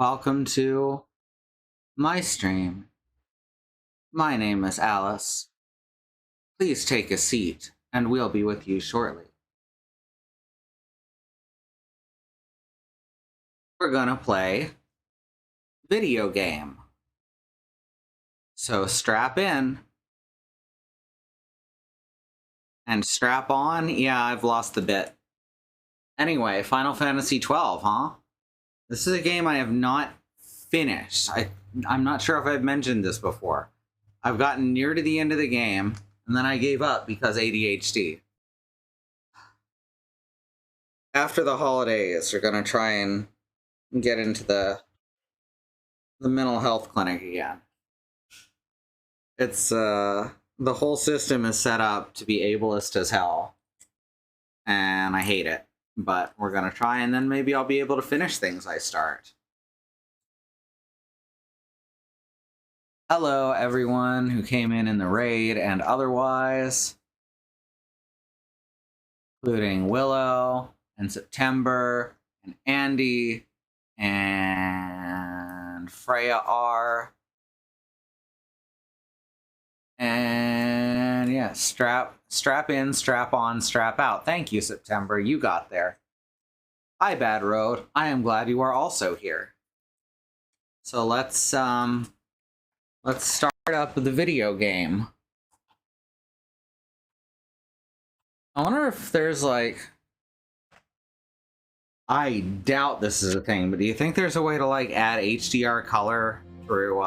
Welcome to my stream. My name is Alice. Please take a seat, and we'll be with you shortly. We're gonna play video game. So strap in. And strap on? Yeah, I've lost the bit. Anyway, Final Fantasy XII, huh? This is a game I have not finished. I'm not sure if I've mentioned this before. I've gotten near to the end of the game, and then I gave up because ADHD. After the holidays, we're gonna try and get into the mental health clinic again. It's, the whole system is set up to be ableist as hell. And I hate it. But we're gonna try, and then maybe I'll be able to finish things I start. Hello, everyone who came in the raid and otherwise, including Willow, and September, and Andy, and Freya R. And yeah, strap in, strap on, strap out. Thank you, September. You got there. Hi, Bad Road. I am glad you are also here. So let's start up the video game. I wonder if there's like, I doubt this is a thing, but do you think there's a way to like add HDR color through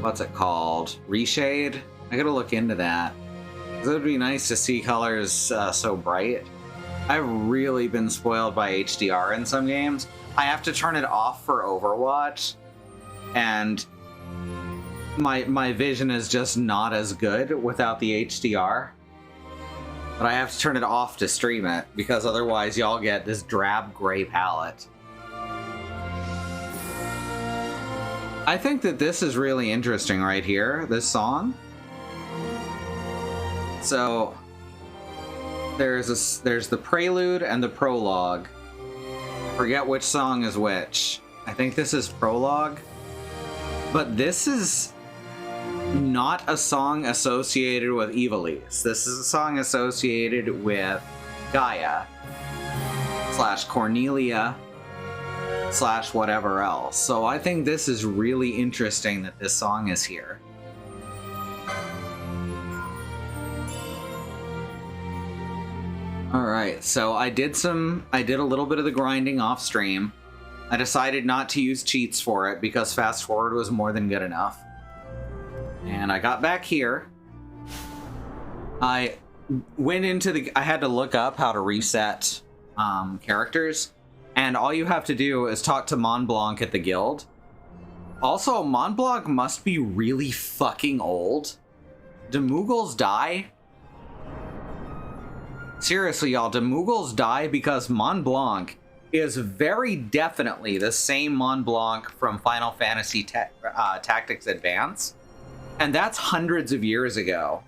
what's it called? Reshade? I gotta look into that. It would be nice to see colors so bright. I've really been spoiled by HDR in some games. I have to turn it off for Overwatch, and my vision is just not as good without the HDR. But I have to turn it off to stream it, because otherwise y'all get this drab gray palette. I think that this is really interesting right here, this song. So there's the prelude and the prologue. I forget which song is which. I think this is prologue. But this is not a song associated with Ivalice. This is a song associated with Gaia / Cornelia / whatever else. So I think this is really interesting that this song is here. Alright, so I did a little bit of the grinding off stream. I decided not to use cheats for it because fast forward was more than good enough. And I got back here. I went into I had to look up how to reset characters. And all you have to do is talk to Mont Blanc at the guild. Also, Mont Blanc must be really fucking old. Do Moogles die? Seriously, y'all, do Moogles die? Because Mont Blanc is very definitely the same Mont Blanc from Final Fantasy Tactics Advance. And that's hundreds of years ago.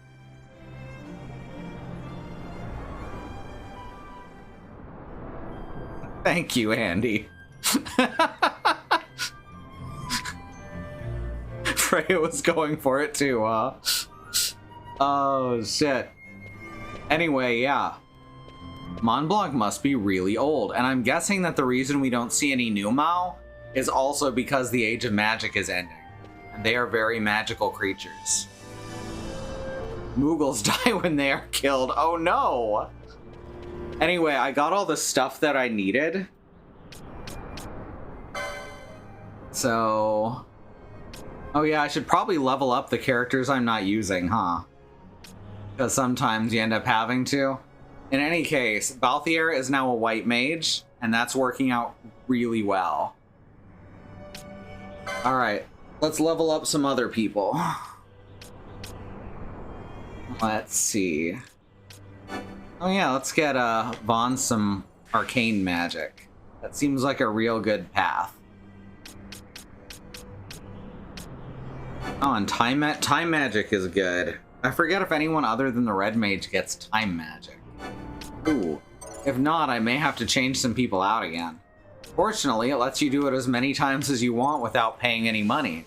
Thank you, Andy. Freya was going for it too, huh? Oh, shit. Anyway, yeah. Mont Blanc must be really old, and I'm guessing that the reason we don't see any new Mao is also because the Age of Magic is ending. And they are very magical creatures. Moogles die when they are killed. Oh no! Anyway, I got all the stuff that I needed. So... oh yeah, I should probably level up the characters I'm not using, huh? Because sometimes you end up having to. In any case, Balthier is now a white mage, and that's working out really well. Alright, let's level up some other people. Let's see. Oh yeah, let's get Vaughn some arcane magic. That seems like a real good path. Oh, and time magic is good. I forget if anyone other than the red mage gets time magic. Ooh. If not, I may have to change some people out again. Fortunately, it lets you do it as many times as you want without paying any money.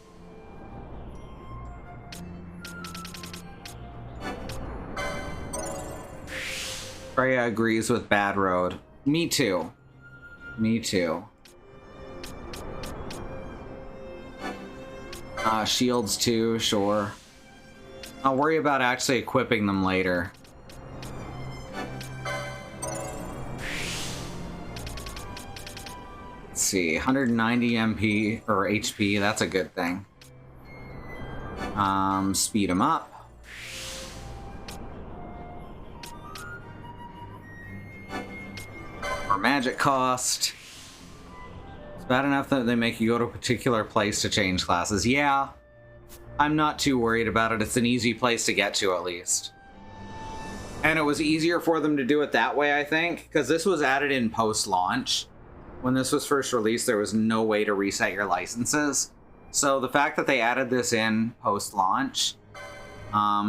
Freya agrees with Bad Road. Me too. Me too. Shields too, sure. I'll worry about actually equipping them later. Let's see, 190 MP or HP, that's a good thing. Speed them up. Or magic cost. It's bad enough that they make you go to a particular place to change classes. Yeah, I'm not too worried about it. It's an easy place to get to, at least. And it was easier for them to do it that way, I think, because this was added in post-launch. When this was first released, there was no way to reset your licenses. So the fact that they added this in post-launch,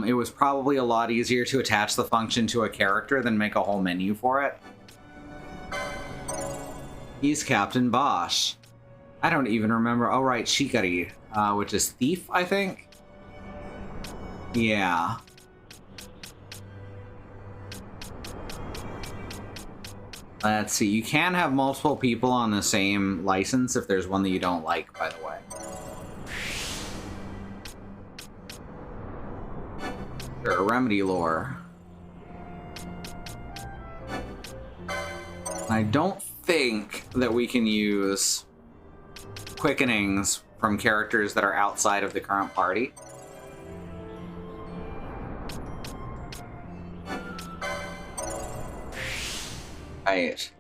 it was probably a lot easier to attach the function to a character than make a whole menu for it. He's Captain Bosch. I don't even remember. Oh, right, Shikari, which is Thief, I think? Yeah. Let's see, you can have multiple people on the same license if there's one that you don't like, by the way. Sure, Remedy lore. I don't think that we can use quickenings from characters that are outside of the current party. Right.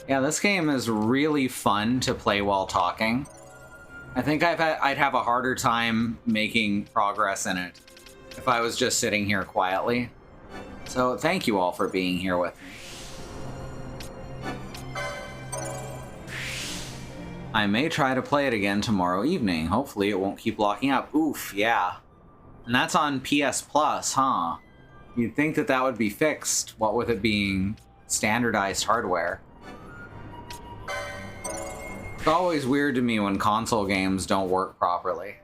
Yeah, this game is really fun to play while talking. I think I'd have a harder time making progress in it if I was just sitting here quietly. So thank you all for being here with me. I may try to play it again tomorrow evening. Hopefully it won't keep locking up. Oof, yeah. And that's on PS Plus, huh? You'd think that that would be fixed, what with it being standardized hardware. It's always weird to me when console games don't work properly.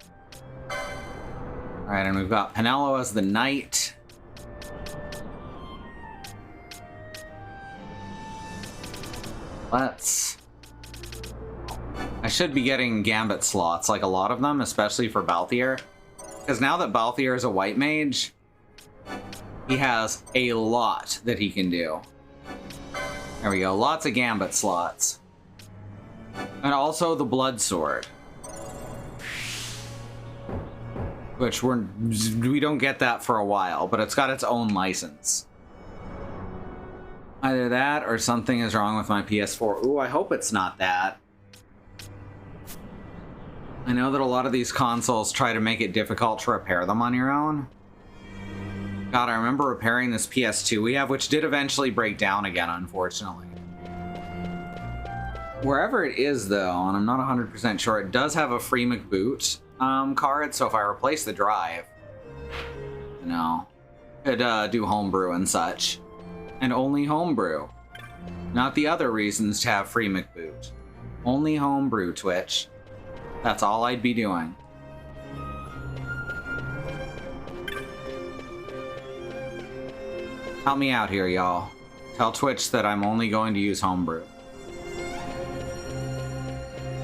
Alright, and we've got Penelo as the knight. I should be getting Gambit slots, like a lot of them, especially for Balthier. Because now that Balthier is a white mage, he has a lot that he can do. There we go, lots of Gambit slots. And also the Blood Sword. Which we don't get that for a while, but it's got its own license. Either that or something is wrong with my PS4. Ooh, I hope it's not that. I know that a lot of these consoles try to make it difficult to repair them on your own. God, I remember repairing this PS2 we have, which did eventually break down again, unfortunately. Wherever it is, though, and I'm not 100% sure, it does have a free McBoot card, so if I replace the drive, you know, could do homebrew and such. And only homebrew. Not the other reasons to have free McBoot. Only homebrew, Twitch. That's all I'd be doing. Help me out here, y'all. Tell Twitch that I'm only going to use homebrew.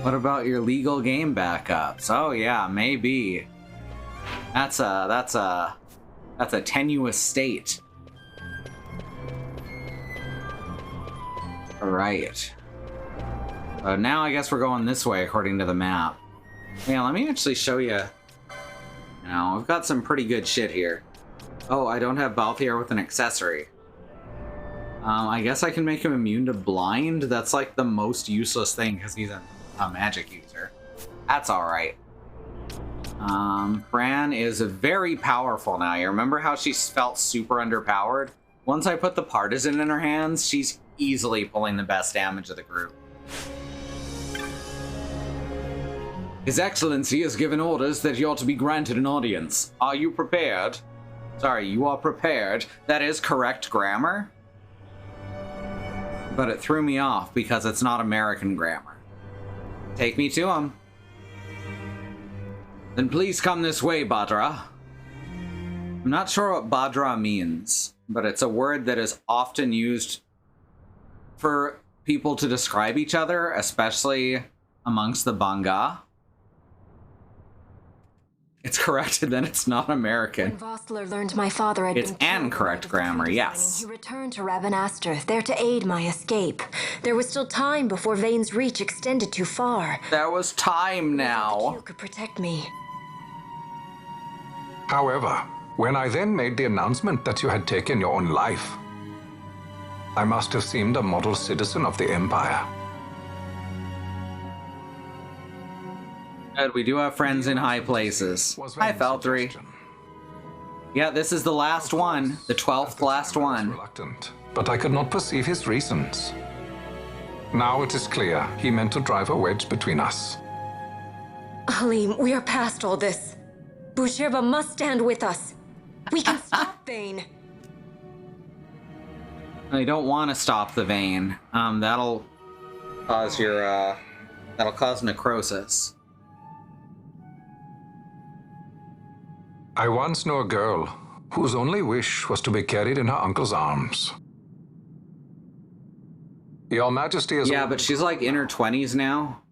What about your legal game backups? Oh yeah, maybe. That's a tenuous state. Alright. Now I guess we're going this way according to the map. Yeah, let me actually show you. You know, we've got some pretty good shit here. Oh, I don't have Balthier with an accessory. I guess I can make him immune to blind. That's like the most useless thing because he's a magic user. That's alright. Fran is very powerful now. You remember how she felt super underpowered? Once I put the partisan in her hands, she's easily pulling the best damage of the group. His Excellency has given orders that you're to be granted an audience. Are you prepared? Sorry, you are prepared. That is correct grammar. But it threw me off because it's not American grammar. Take me to him. Then please come this way, Badra. I'm not sure what Badra means, but it's a word that is often used for people to describe each other, especially amongst the Banga. It's corrected, then it's not American. When Vossler learned my father had it's been correct grammar, yes. He returned to Rabanastre, there to aid my escape. There was still time before Vane's reach extended too far. There was time now. You could protect me. However, when I then made the announcement that you had taken your own life, I must have seemed a model citizen of the Empire. Good, we do have friends in high places. Hi, Feltry. Yeah, this is the last one. The 12th last one. Reluctant, but I could not perceive his reasons. Now it is clear he meant to drive a wedge between us. Halim, we are past all this. Bushirba must stand with us. We can stop Vane. I don't want to stop the vein. That'll cause that'll cause necrosis. I once knew a girl whose only wish was to be carried in her uncle's arms. Your Majesty is... Yeah, but she's like in her 20s now.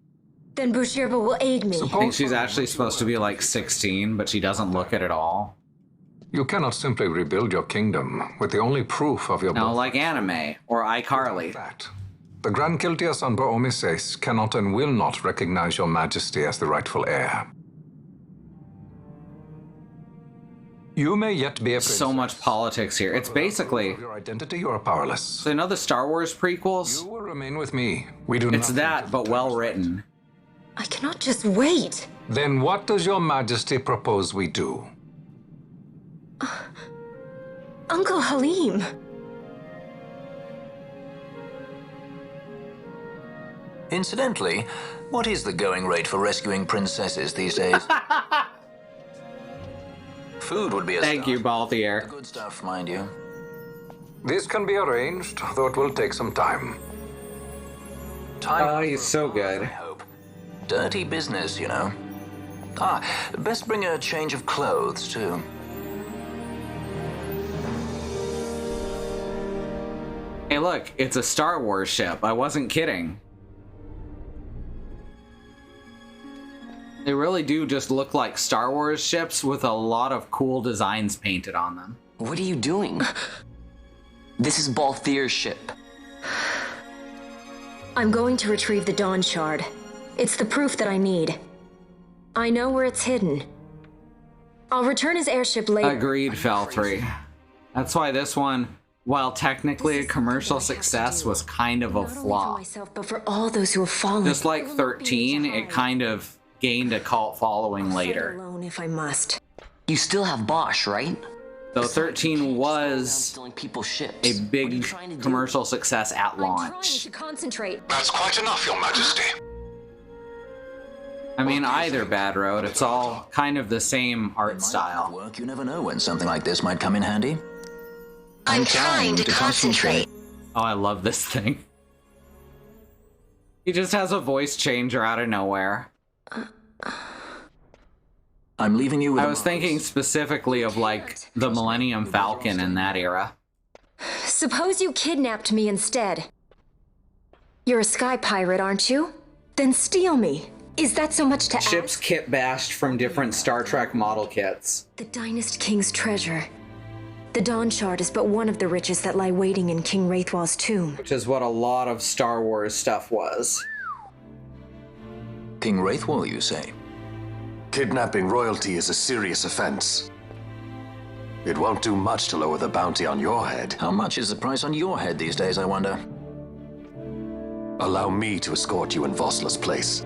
Then Bushirba will aid me. I think she's actually supposed to be like 16, but she doesn't look it at all. You cannot simply rebuild your kingdom with the only proof of your... No, like anime or iCarly. In fact, the Grand Kiltias on Bo-Omises cannot and will not recognize your Majesty as the rightful heir. You may yet be a princess. So much politics here. It's basically... Your identity, you are powerless. So you know the Star Wars prequels? You will remain with me. We do not... It's that, but well written. I cannot just wait. Then what does your Majesty propose we do? Uncle Halim. Incidentally, what is the going rate for rescuing princesses these days? Food would be a Thank you, start. Balthier. Good stuff, mind you. This can be arranged, though it will take some time. Oh, he's so good. I hope. Dirty business, you know. Ah, best bring a change of clothes, too. Hey, look, it's a Star Wars ship. I wasn't kidding. They really do just look like Star Wars ships with a lot of cool designs painted on them. What are you doing? This is Balthier's ship. I'm going to retrieve the Dawn Shard. It's the proof that I need. I know where it's hidden. I'll return his airship later. Agreed, Feltry. That's why this one, while technically a commercial success, was kind of a Not only for flop. myself, but for all those who have fallen. Just like 13, it kind of gained a cult following later. Alone if I must. You still have Bosch, right? Though 13 was Stealing people's ships. a What are big you trying to do? commercial success at I'm trying launch. to concentrate. That's quite enough, Your Majesty. I mean, either Bad Road, it's all kind of the same art At style. work, you never know when something like this might come in handy. I'm trying to concentrate. Oh, I love this thing. He just has a voice changer out of nowhere. I'm leaving you with I a was Mars. thinking specifically of like the Millennium Falcon in that era. Suppose you kidnapped me instead. You're a sky pirate, aren't you? Then steal me. Is that so much to Ships ask? kit bashed from different Star Trek model kits. The Dynast King's treasure. The Dawn Shard is but one of the riches that lie waiting in King Wraithwall's tomb. Which is what a lot of Star Wars stuff was. King Wraithwall, you say? Kidnapping royalty is a serious offense. It won't do much to lower the bounty on your head. How much is the price on your head these days, I wonder? Allow me to escort you in Vossler's place.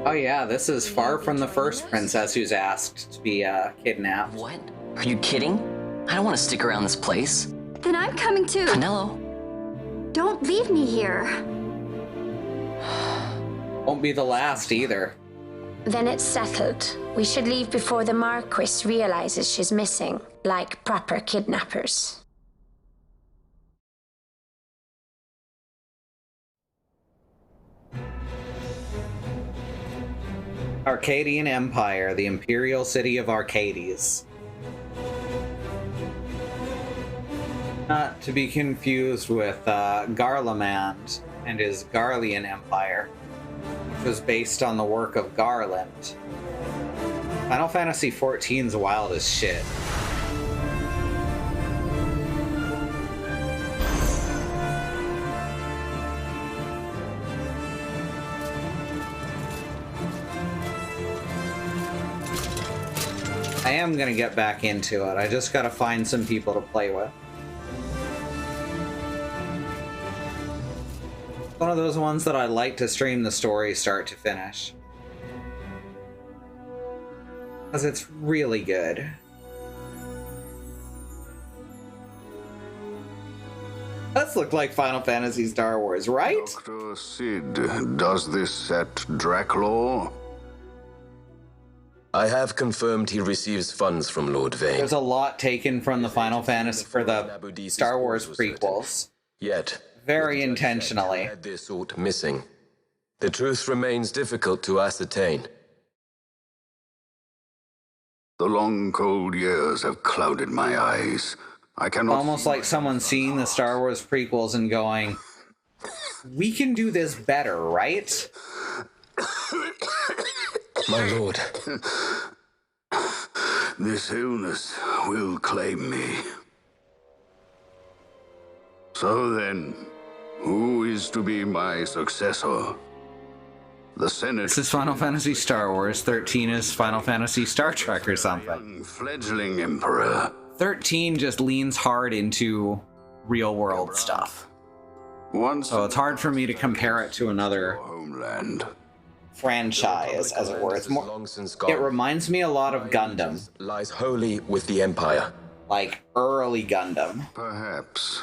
Oh yeah, this is far from the first princess who's asked to be kidnapped. What? Are you kidding? I don't want to stick around this place. Then I'm coming too. Canelo? Don't leave me here. Won't be the last either. Then it's settled. We should leave before the Marquis realizes she's missing, like proper kidnappers. Arcadian Empire, the imperial city of Arcades. Not to be confused with Garlemand and his Garlean Empire, which was based on the work of Garland. Final Fantasy XIV's wild as shit. I am gonna get back into it. I just gotta find some people to play with. One of those ones that I like to stream the story start to finish. Because it's really good. Does look like Final Fantasy Star Wars, right? Dr. Sid, does this set Draclaw? I have confirmed he receives funds from Lord Vane. There's a lot taken from the Final Fantasy for the Star Wars prequels. Yet, Very intentionally. had their sort missing. The truth remains difficult to ascertain. The long, cold years have clouded my eyes. I cannot. Almost like someone seeing the Star Wars prequels and going, we can do this better, right? My lord. This illness will claim me. So then, who is to be my successor? The Senate. This is Final Fantasy Star Wars. 13 is Final Fantasy Star Trek or something. Young fledgling emperor. 13 just leans hard into real world stuff. Once So it's hard for me to compare it to another homeland. franchise, as it were. It's more, Long since it gone. reminds me a lot of Gundam, Lies wholly with the Empire. like early Gundam. Perhaps.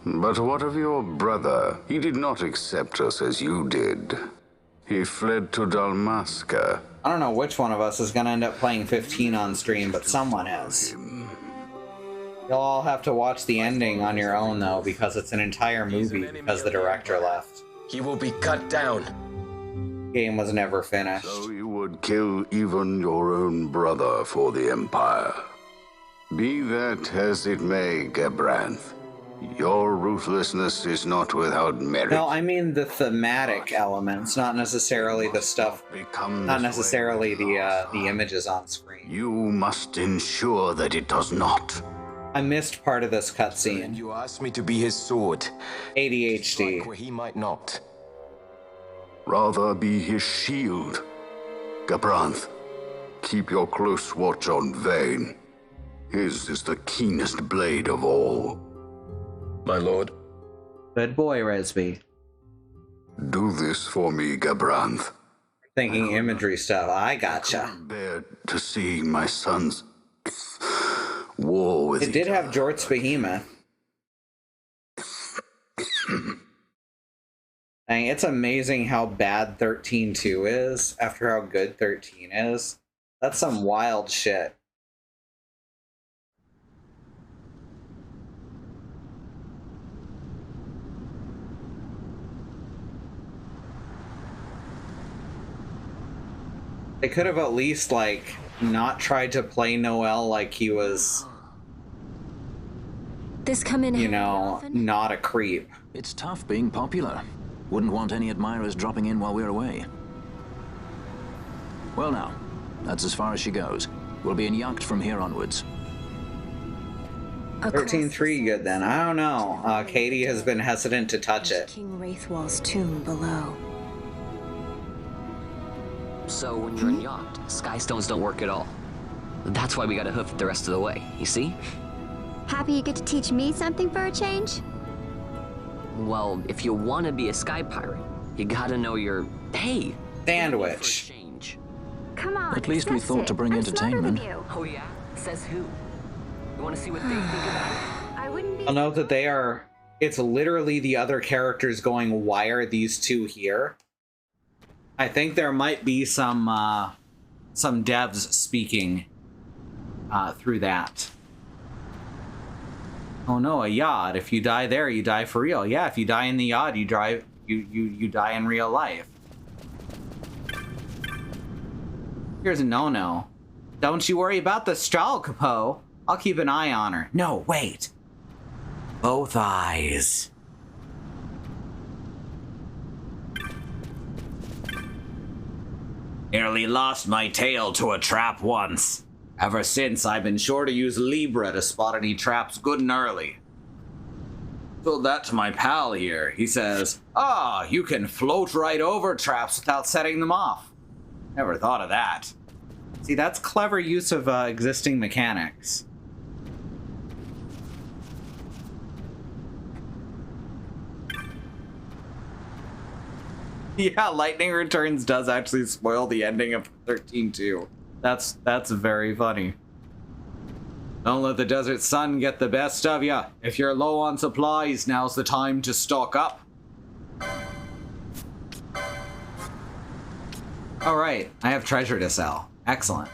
But what of your brother? He did not accept us as you did. He fled to Dalmasca. I don't know which one of us is going to end up playing 15 on stream, but someone is. You'll all have to watch the ending on your own, though, because it's an entire movie because the director left. He will be cut down. Game was never finished. So you would kill even your own brother for the Empire. Be that as it may, Gebranth, your ruthlessness is not without merit. No, I mean the thematic elements, not necessarily the stuff, not necessarily the images on screen. You must ensure that it does not. I missed part of this cutscene. You asked me to be his sword. ADHD. Where he might not. Rather be his shield. Gebranth, keep your close watch on Vane. His is the keenest blade of all. My lord. Good boy, Resby. Do this for me, Gebranth. Thinking imagery stuff. I gotcha. Bear to see my sons war with It did have Jort's Behemoth. Dang, it's amazing how bad 13.2 is after how good 13 is. That's some wild shit. They could have at least, like, not tried to play Noel like he was, This come in you handy know, often? not a creep. It's tough being popular. Wouldn't want any admirers dropping in while we're away. Well now, that's as far as she goes. We'll be in yacht from here onwards. Across 13.3 the good then. I don't know. Katie has been hesitant to touch it. King Wraithwall's tomb below. So when you're in yacht, skystones don't work at all. That's why we gotta hoof it the rest of the way, you see? Happy you get to teach me something for a change? Well, if you want to be a sky pirate, you gotta know your... Hey! Sandwich. For a change. Come on. At least we discuss thought it. to bring I'm smarter than entertainment. you. Oh yeah? Says who? You want to see what they think about it? I wouldn't be. I'll note that they are... It's literally the other characters going, why are these two here? I think there might be some devs speaking through that. Oh no, a yacht. If you die there, you die for real. Yeah, if you die in the yacht, you die in real life. Here's a no-no. Don't you worry about the straw, Capo. I'll keep an eye on her. No, wait. Both eyes. Nearly lost my tail to a trap once. Ever since, I've been sure to use Libra to spot any traps good and early. Told that to my pal here. He says, you can float right over traps without setting them off. Never thought of that. See, that's clever use of existing mechanics. Yeah, Lightning Returns does actually spoil the ending of 13 too. That's very funny. Don't let the desert sun get the best of ya. If you're low on supplies, now's the time to stock up. All right, I have treasure to sell. Excellent.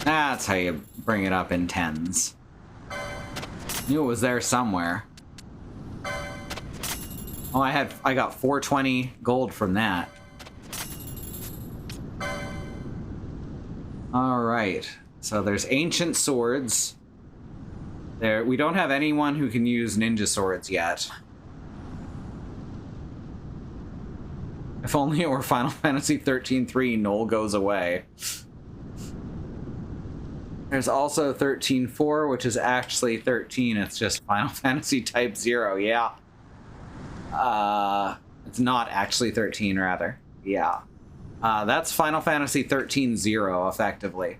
That's how you bring it up in tens. Knew it was there somewhere. Oh, I got 420 gold from that. All right. So there's ancient swords. There, we don't have anyone who can use ninja swords yet. If only it were Final Fantasy 13-3, Noel goes away. There's also 13-4, which is actually 13. It's just Final Fantasy Type 0, yeah. It's not actually 13, rather. Yeah. That's Final Fantasy 13-0, effectively.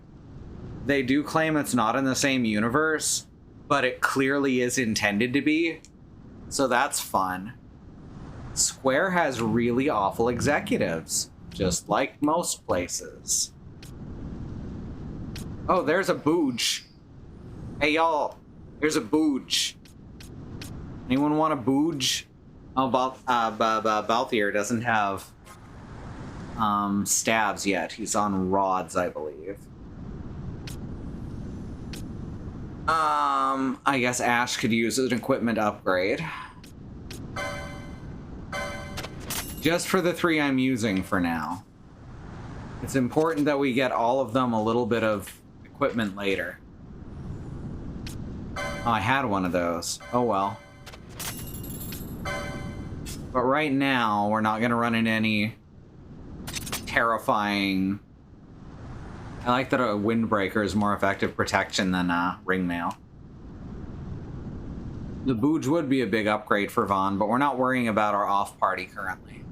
They do claim it's not in the same universe, but it clearly is intended to be. So that's fun. Square has really awful executives, just like most places. Oh, there's a booge. Hey, y'all. There's a booge. Anyone want a booge? Oh, Balthier doesn't have stabs yet. He's on rods, I believe. I guess Ash could use an equipment upgrade. Just for the 3 I'm using for now. It's important that we get all of them a little bit of equipment later. Oh, I had one of those. Oh well. But right now, we're not going to run into any terrifying... I like that a windbreaker is more effective protection than ringmail. The booge would be a big upgrade for Vaughn, but we're not worrying about our off-party currently.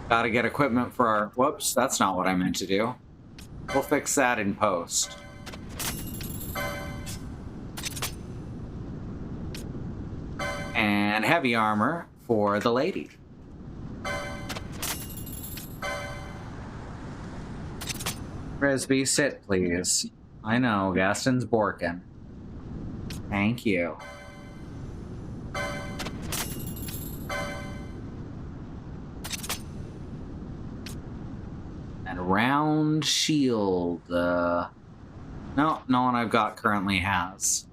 Gotta get equipment for our... Whoops, that's not what I meant to do. We'll fix that in post. And heavy armor for the lady. Frisbee, sit, please. I know, Gaston's borking. Thank you. And round shield. No, no one I've got currently has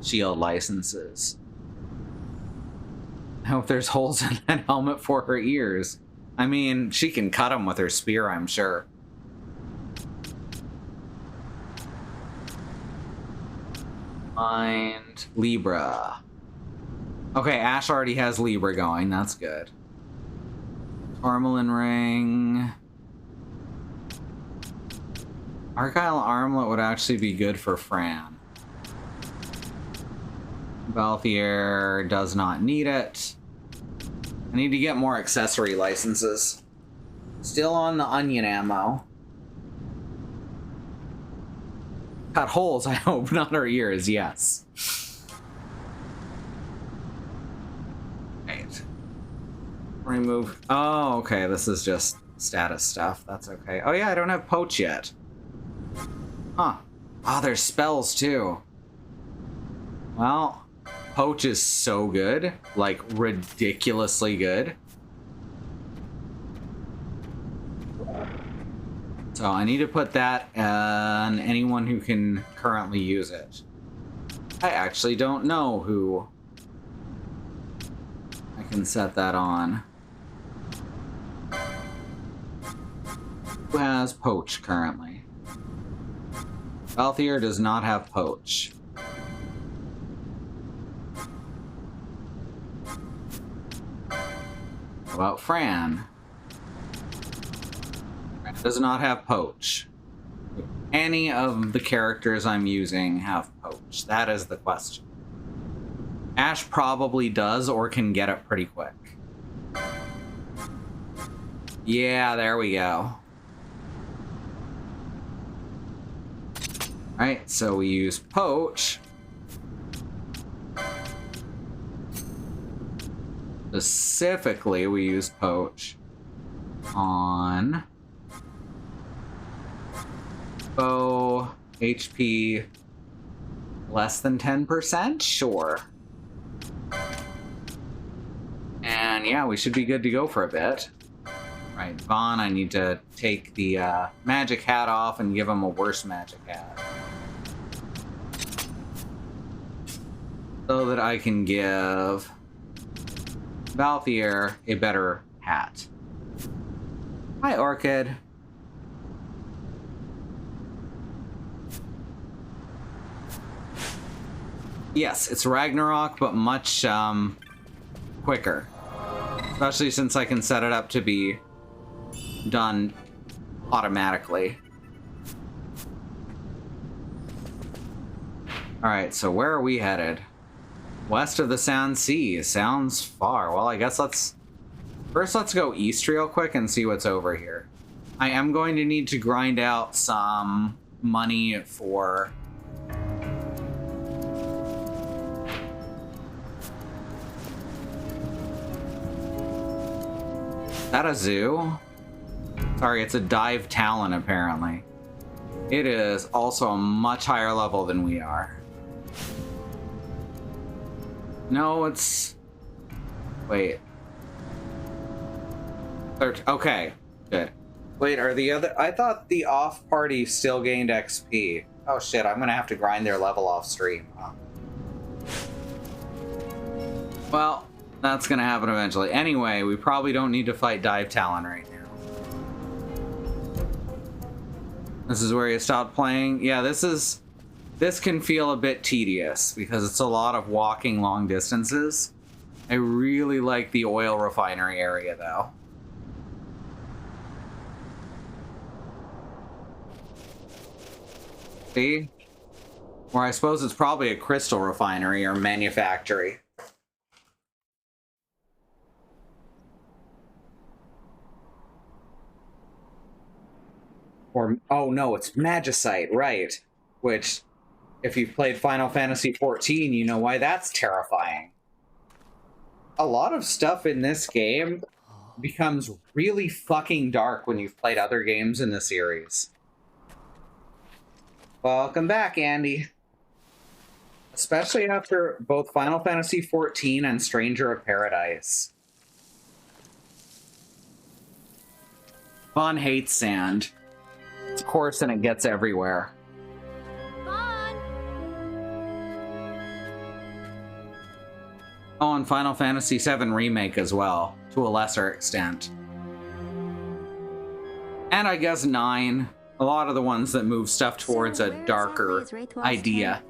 shield licenses. I hope there's holes in that helmet for her ears. I mean, she can cut them with her spear, I'm sure. Find Libra. Okay, Ash already has Libra going. That's good. Tourmaline ring. Argyle armlet would actually be good for Fran. Balthier does not need it. I need to get more accessory licenses. Still on the onion ammo. Cut holes, I hope, not our ears, yes. Right. Remove. Oh, okay, this is just status stuff. That's okay. Oh yeah, I don't have Poach yet. Huh. Oh, there's spells too. Well, Poach is so good, like ridiculously good. So I need to put that on anyone who can currently use it. I actually don't know who I can set that on. Who has Poach currently? Balthier does not have Poach. How about Fran? Fran does not have Poach. Do any of the characters I'm using have Poach? That is the question. Ash probably does or can get it pretty quick. Yeah, there we go. Alright, so we use Poach. Specifically, we use Poach on Bow HP less than 10%? Sure. And yeah, we should be good to go for a bit. Right, Vaughn, I need to take the magic hat off and give him a worse magic hat. So that I can give Balthier a better hat. Hi, Orchid. Yes, it's Ragnarok, but much quicker. Especially since I can set it up to be done automatically. Alright, so where are we headed? West of the Sound Sea. Sounds far. Well, I guess let's go east real quick and see what's over here. I am going to need to grind out some money for... Is that a zoo? Sorry, it's a dive talon, apparently. It is also a much higher level than we are. No, it's... Wait. Okay, good. Wait, are the other... I thought the off party still gained XP. Oh shit, I'm gonna have to grind their level off stream. Huh. Well, that's gonna happen eventually. Anyway, we probably don't need to fight Dive Talon right now. This is where you stop playing. Yeah, this can feel a bit tedious because it's a lot of walking long distances. I really like the oil refinery area though. See? Or I suppose it's probably a crystal refinery or manufactory. Or, oh no, it's Magicite, right. Which, if you've played Final Fantasy XIV, you know why that's terrifying. A lot of stuff in this game becomes really fucking dark when you've played other games in the series. Welcome back, Andy. Especially after both Final Fantasy XIV and Stranger of Paradise. Vaughn hates sand. Of course, and it gets everywhere. Oh, and Final Fantasy VII Remake as well, to a lesser extent. And I guess 9. A lot of the ones that move stuff towards a darker idea.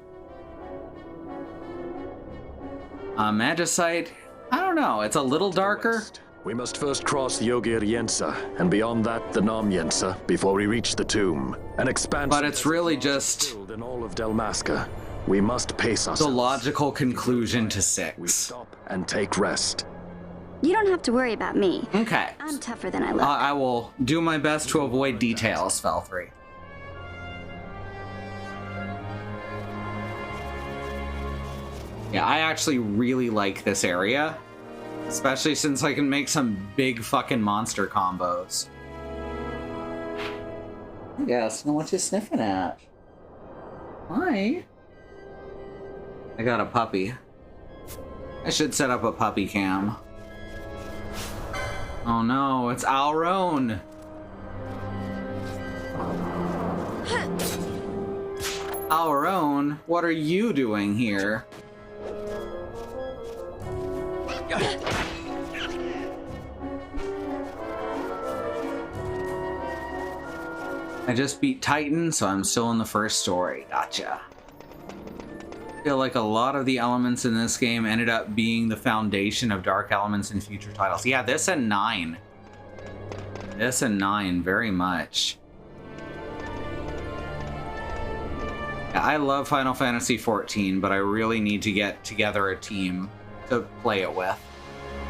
Magicite, I don't know, it's a little darker. We must first cross the Yogir Yensa, and beyond that, the Nam Yensa, before we reach the tomb. An expansion. But it's really just in all of Delmasca. We must pace ourselves. The logical conclusion to 6. We stop and take rest. You don't have to worry about me. Okay. I'm tougher than I look. I will do my best to avoid details, Fel3. Yeah, I actually really like this area. Especially since I can make some big fucking monster combos. Yes, now what you sniffing at? Hi. I got a puppy. I should set up a puppy cam. Oh no, it's Alrone. Our own, what are you doing here? I just beat Titan, so I'm still in the first story. Gotcha. I feel like a lot of the elements in this game ended up being the foundation of dark elements in future titles. Yeah, this and 9. This and 9, very much. I love Final Fantasy XIV, but I really need to get together a team to play it with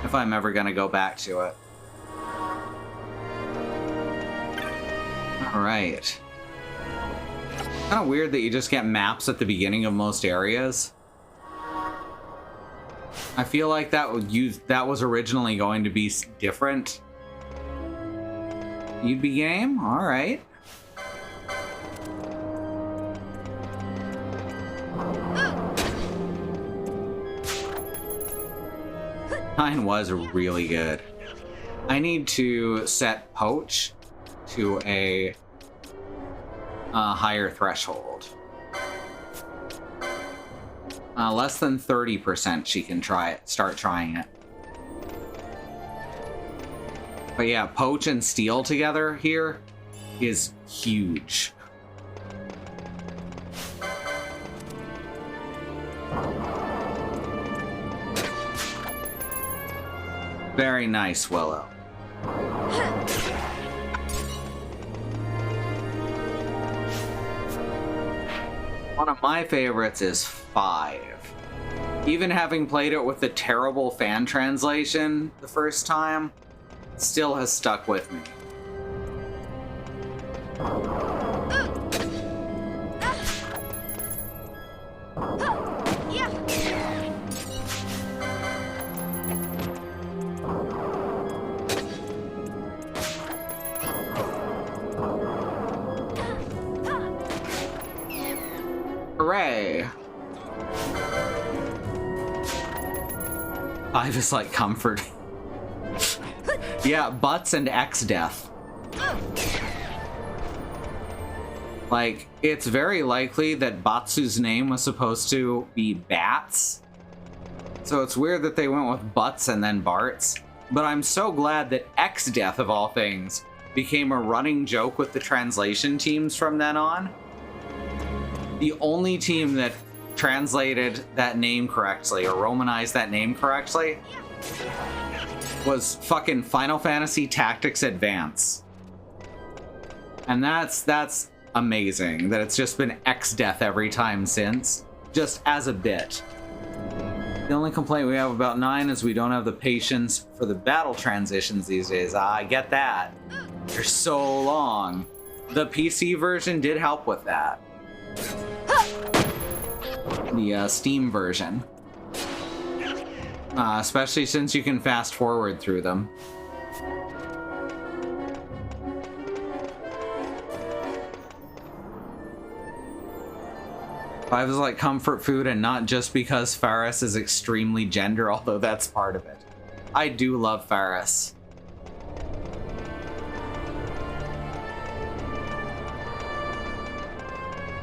if I'm ever going to go back to it. Alright. Kind of weird that you just get maps at the beginning of most areas. I feel like that was originally going to be different. You'd be game? Alright. Mine was really good. I need to set Poach to a higher threshold. Less than 30% she can start trying it. But yeah, Poach and Steel together here is huge. Very nice, Willow. One of my favorites is 5. Even having played it with the terrible fan translation the first time, it still has stuck with me. Hooray! 5 is like comfort. Yeah, Butts and X Death. Like, it's very likely that Batsu's name was supposed to be Bats. So it's weird that they went with Butts and then Barts. But I'm so glad that X Death, of all things, became a running joke with the translation teams from then on. The only team that translated that name correctly, or Romanized that name correctly, was fucking Final Fantasy Tactics Advance. And that's amazing that it's just been X-Death every time since, just as a bit. The only complaint we have about 9 is we don't have the patience for the battle transitions these days. I get that. They're so long. The PC version did help with that. The Steam version. Especially since you can fast forward through them. Five is like comfort food, and not just because Faris is extremely gender, although that's part of it. I do love Faris.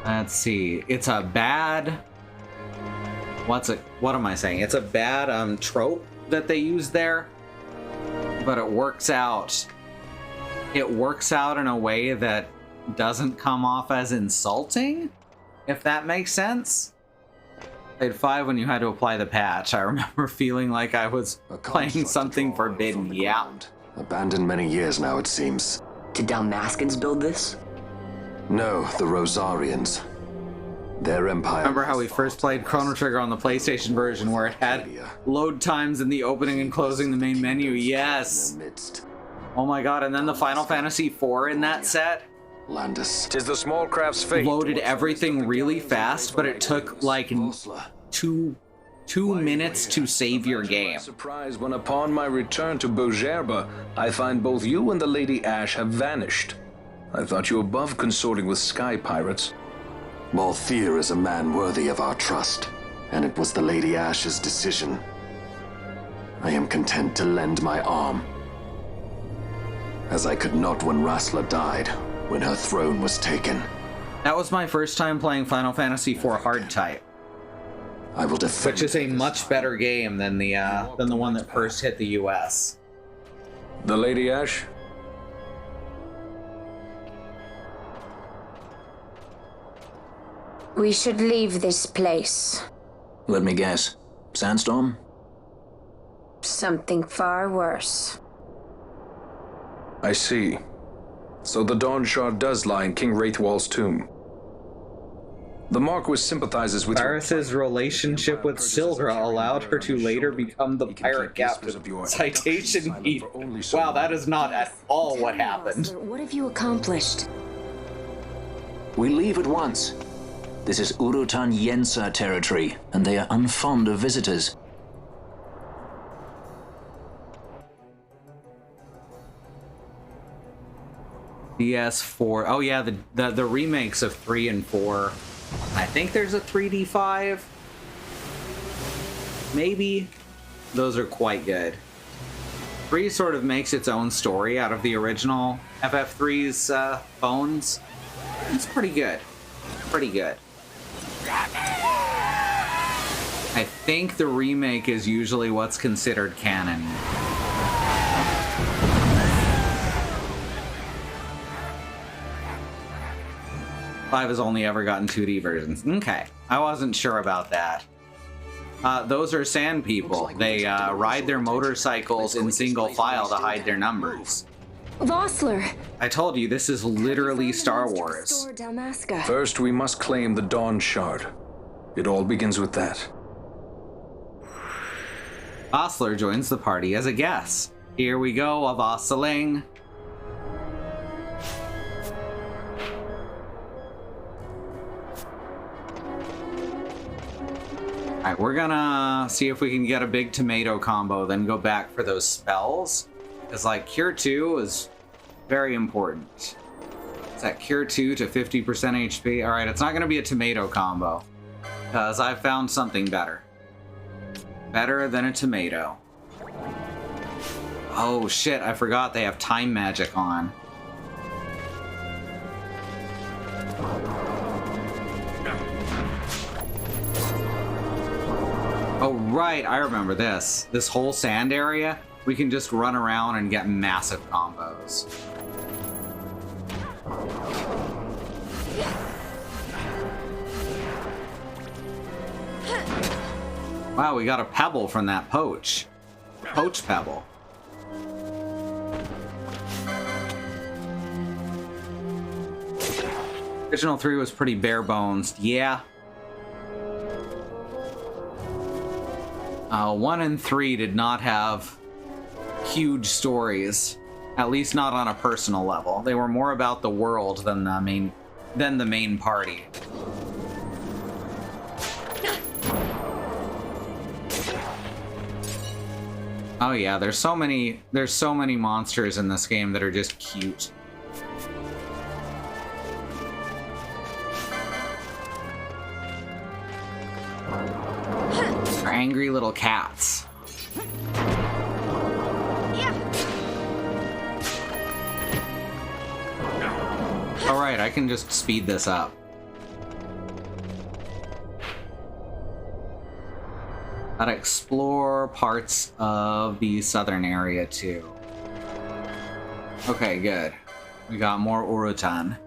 Let's see. It's a bad... What am I saying? It's a bad trope that they use there, but it works out. It works out in a way that doesn't come off as insulting, if that makes sense. Played 5 when you had to apply the patch. I remember feeling like I was playing something forbidden. Yeah. Abandoned many years now, it seems. Did Dalmaskins build this? No, the Rosarians. Their empire. Remember how we first played Chrono Trigger on the PlayStation version, where it had load times in the opening and closing the main menu? Yes. Oh my god! And then the Final Fantasy IV in that set. Landis. 'Tis the small craft's fate. Loaded everything really fast, but it took like two minutes to save your game. Surprised when upon my return to Beaugerbe, I find both you and the Lady Ash have vanished. I thought you above consorting with sky pirates. Malthir is a man worthy of our trust, and it was the Lady Ash's decision. I am content to lend my arm, as I could not when Rasla died, when her throne was taken. That was my first time playing Final Fantasy IV Hard Type, I will defend. which is a much better game than the one that first hit the US. The Lady Ash? We should leave this place. Let me guess. Sandstorm? Something far worse. I see. So the Dawn Shard does lie in King Wraithwall's tomb. The Marquis sympathizes with Varys's relationship with Sildra allowed her to later become the pirate captain. Citation heat. Wow, that is not at all what happened. What have you accomplished? We leave at once. This is Urutan Yensa territory, and they are unfond of visitors. DS4. Oh yeah, the remakes of 3 and 4. I think there's a 3D5. Maybe. Those are quite good. 3 sort of makes its own story out of the original FF3's bones. It's pretty good. Pretty good. I think the remake is usually what's considered canon. Five has only ever gotten 2D versions. Okay, I wasn't sure about that. Those are sand people. They ride their motorcycles in single file to hide their numbers. Vossler! I told you, this is literally Star Wars. First, we must claim the Dawn Shard. It all begins with that. Vossler joins the party as a guest. Here we go, a Vossling. Alright, we're gonna see if we can get a big tomato combo, then go back for those spells. Because, like, Cure 2 is very important. It's at Cure 2 to 50% HP. Alright, it's not gonna be a tomato combo. Because I've found something better. Better than a tomato. Oh shit, I forgot they have time magic on. Oh right, I remember this. This whole sand area, we can just run around and get massive combos. Wow, we got a pebble from that poach. Poach pebble. Original 3 was pretty bare bones. Yeah. 1 and 3 did not have huge stories, at least not on a personal level. They were more about the world than the main party. Oh yeah, there's so many monsters in this game that are just cute. They're angry little cats. Alright, I can just speed this up. Gotta explore parts of the southern area too. Okay, good. We got more Urutan.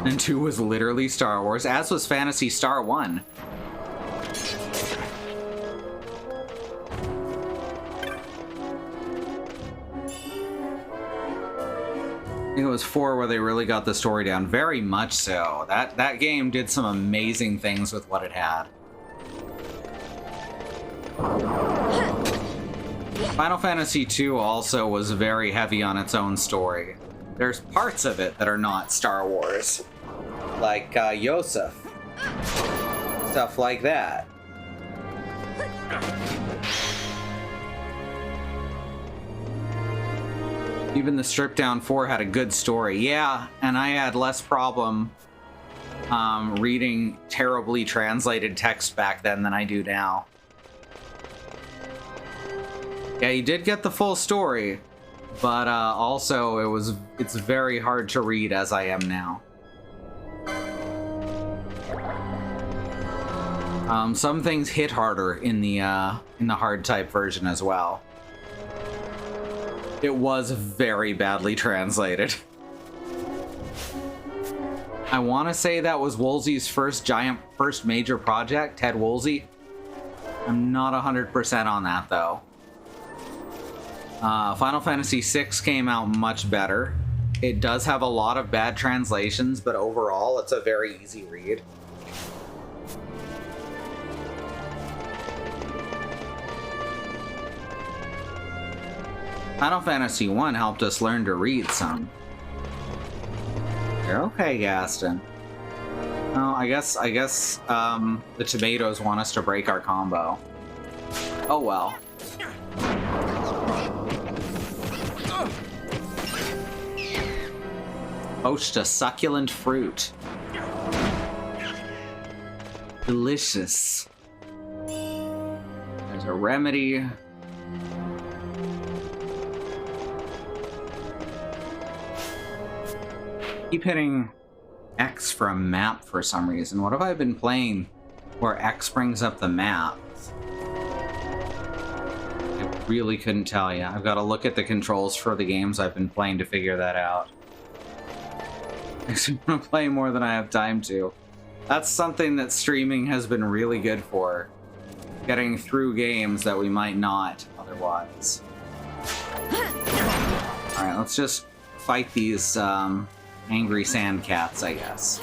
And 2 was literally Star Wars, as was Phantasy Star 1. I think it was 4 where they really got the story down. Very much so. That game did some amazing things with what it had. Final Fantasy II also was very heavy on its own story. There's parts of it that are not Star Wars. Like Yosef. Stuff like that. Even the stripped down 4 had a good story. Yeah, and I had less problem reading terribly translated text back then than I do now. Yeah, you did get the full story, but also it's very hard to read as I am now. Some things hit harder in the hard type version as well. It was very badly translated. I want to say that was Woolsey's first major project, Ted Woolsey. I'm not 100% on that though. Final Fantasy VI came out much better. It does have a lot of bad translations, but overall it's a very easy read. Final Fantasy I helped us learn to read some. You're okay, Gaston. Oh, I guess the tomatoes want us to break our combo. Oh well. Poached a succulent fruit. Delicious. There's a remedy. Keep hitting X for a map for some reason. What have I been playing where X brings up the map? I really couldn't tell you. I've got to look at the controls for the games I've been playing to figure that out. I just want to play more than I have time to. That's something that streaming has been really good for. Getting through games that we might not otherwise. Alright, let's just fight these angry sand cats, I guess.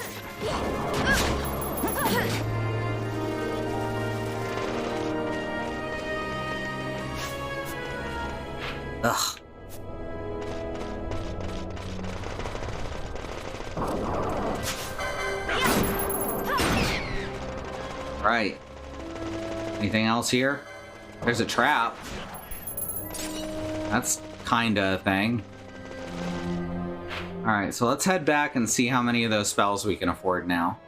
Ugh. Right. Anything else here? There's a trap. That's kinda a thing. Alright, so let's head back and see how many of those spells we can afford now.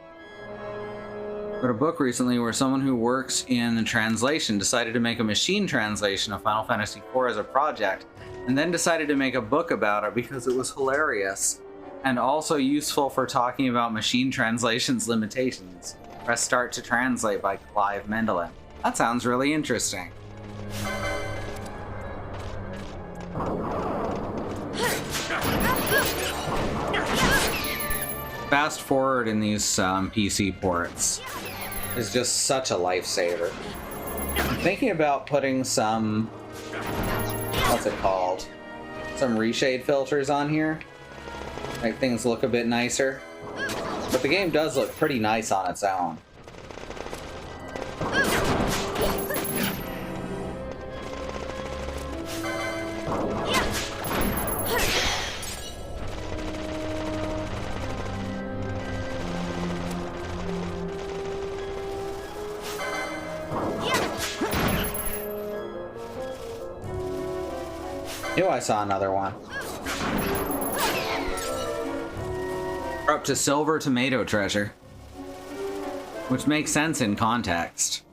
I read a book recently where someone who works in translation decided to make a machine translation of Final Fantasy IV as a project, and then decided to make a book about it because it was hilarious, and also useful for talking about machine translation's limitations. Press Start to Translate by Clive Mendelin. That sounds really interesting. Fast forward in these PC ports is just such a lifesaver. I'm thinking about putting some, what's it called? Some reshade filters on here. Make things look a bit nicer. But the game does look pretty nice on its own. I saw another one. We're up to silver tomato treasure, which makes sense in context.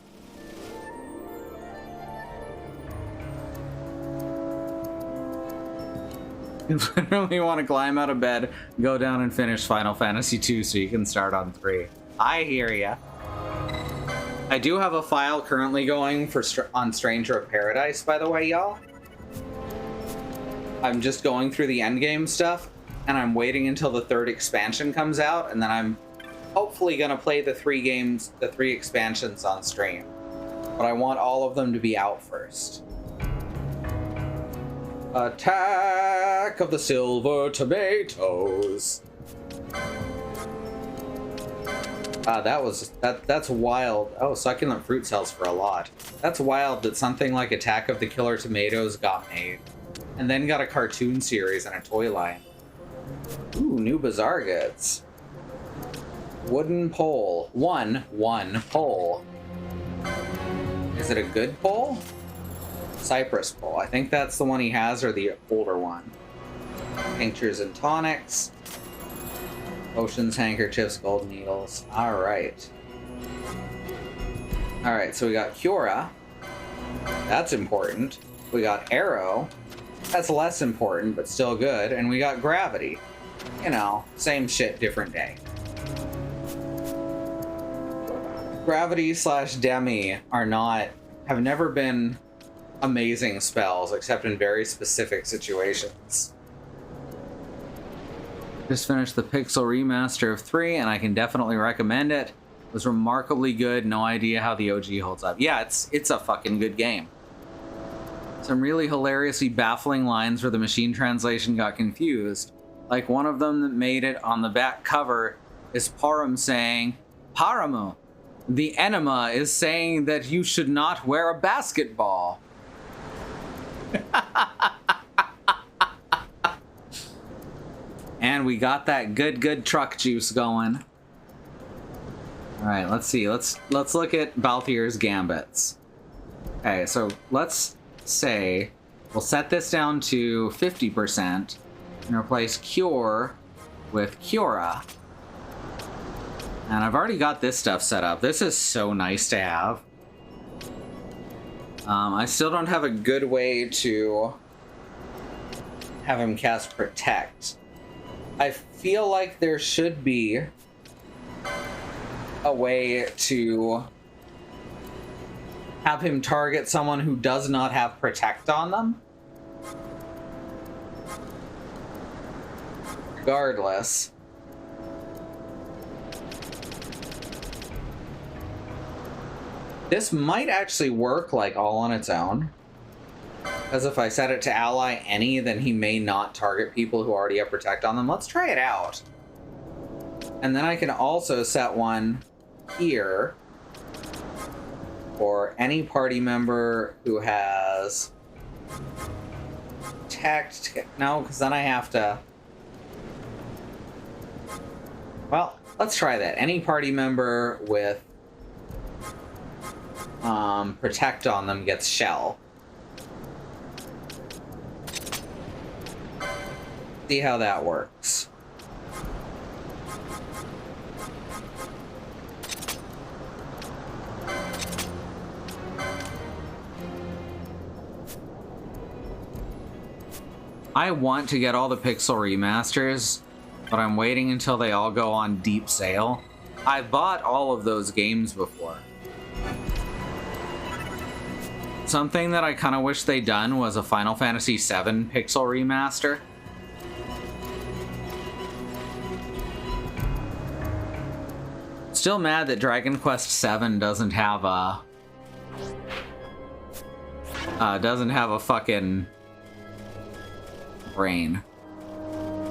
You literally want to climb out of bed, go down and finish Final Fantasy II so you can start on 3. I hear ya. I do have a file currently going for on Stranger of Paradise, by the way, y'all. I'm just going through the endgame stuff, and I'm waiting until the 3rd expansion comes out, and then I'm hopefully gonna play the 3 expansions on stream. But I want all of them to be out first. Attack of the Silver Tomatoes. That's wild. Oh, succulent fruit sells for a lot. That's wild that something like Attack of the Killer Tomatoes got made. And then got a cartoon series and a toy line. Ooh, new Bazaar goods. Wooden pole. One pole. Is it a good pole? Cypress pole. I think that's the one he has, or the older one. Tinctures and tonics. Potions, handkerchiefs, gold needles. Alright. Alright, so we got Cura. That's important. We got Arrow. That's less important, but still good. And we got Gravity. You know, same shit, different day. Gravity / Demi have never been amazing spells, except in very specific situations. Just finished the Pixel remaster of 3, and I can definitely recommend it. It was remarkably good. No idea how the OG holds up. Yeah, it's a fucking good game. Some really hilariously baffling lines where the machine translation got confused. Like one of them that made it on the back cover is Param saying, Paramu, the enema is saying that you should not wear a basketball. And we got that good truck juice going. All right, let's see. Let's look at Balthier's gambits. Okay, so let's say we'll set this down to 50% and replace Cure with Cura. And I've already got this stuff set up. This is so nice to have. I still don't have a good way to have him cast Protect. I feel like there should be a way to have him target someone who does not have Protect on them. Regardless. This might actually work like all on its own. Because if I set it to ally any, then he may not target people who already have Protect on them. Let's try it out. And then I can also set one here for any party member who has Protect. No, because then I have to... Well, let's try that. Any party member with Protect on them gets Shell. See how that works. I want to get all the Pixel remasters, but I'm waiting until they all go on deep sale. I bought all of those games before. Something that I kind of wish they'd done was a Final Fantasy VII Pixel remaster. Still mad that Dragon Quest VII doesn't have a fucking brain.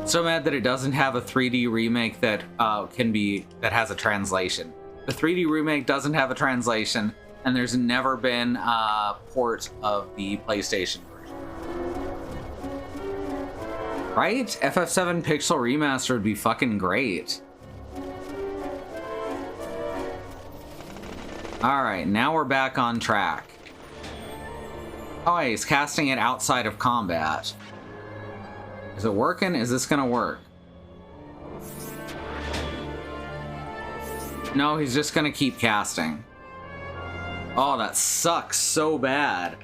So mad that it doesn't have a 3D remake that has a translation. The 3D remake doesn't have a translation, and there's never been a port of the PlayStation version. Right? FF7 Pixel Remaster would be fucking great. Alright, now we're back on track. Oh, hey, he's casting it outside of combat. Is it working? Is this gonna work? No, he's just gonna keep casting. Oh, that sucks so bad.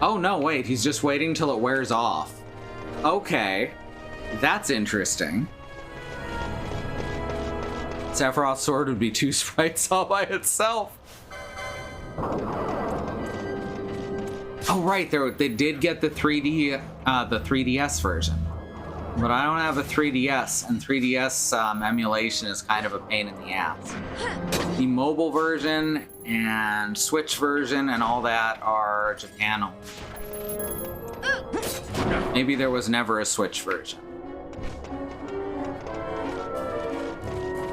Oh no, wait, he's just waiting till it wears off. Okay, that's interesting. Sephiroth's sword would be 2 sprites all by itself. Oh right, they did get the 3DS version, but I don't have a 3DS, and 3DS emulation is kind of a pain in the ass. The mobile version and Switch version and all that are Japan only. Maybe there was never a Switch version.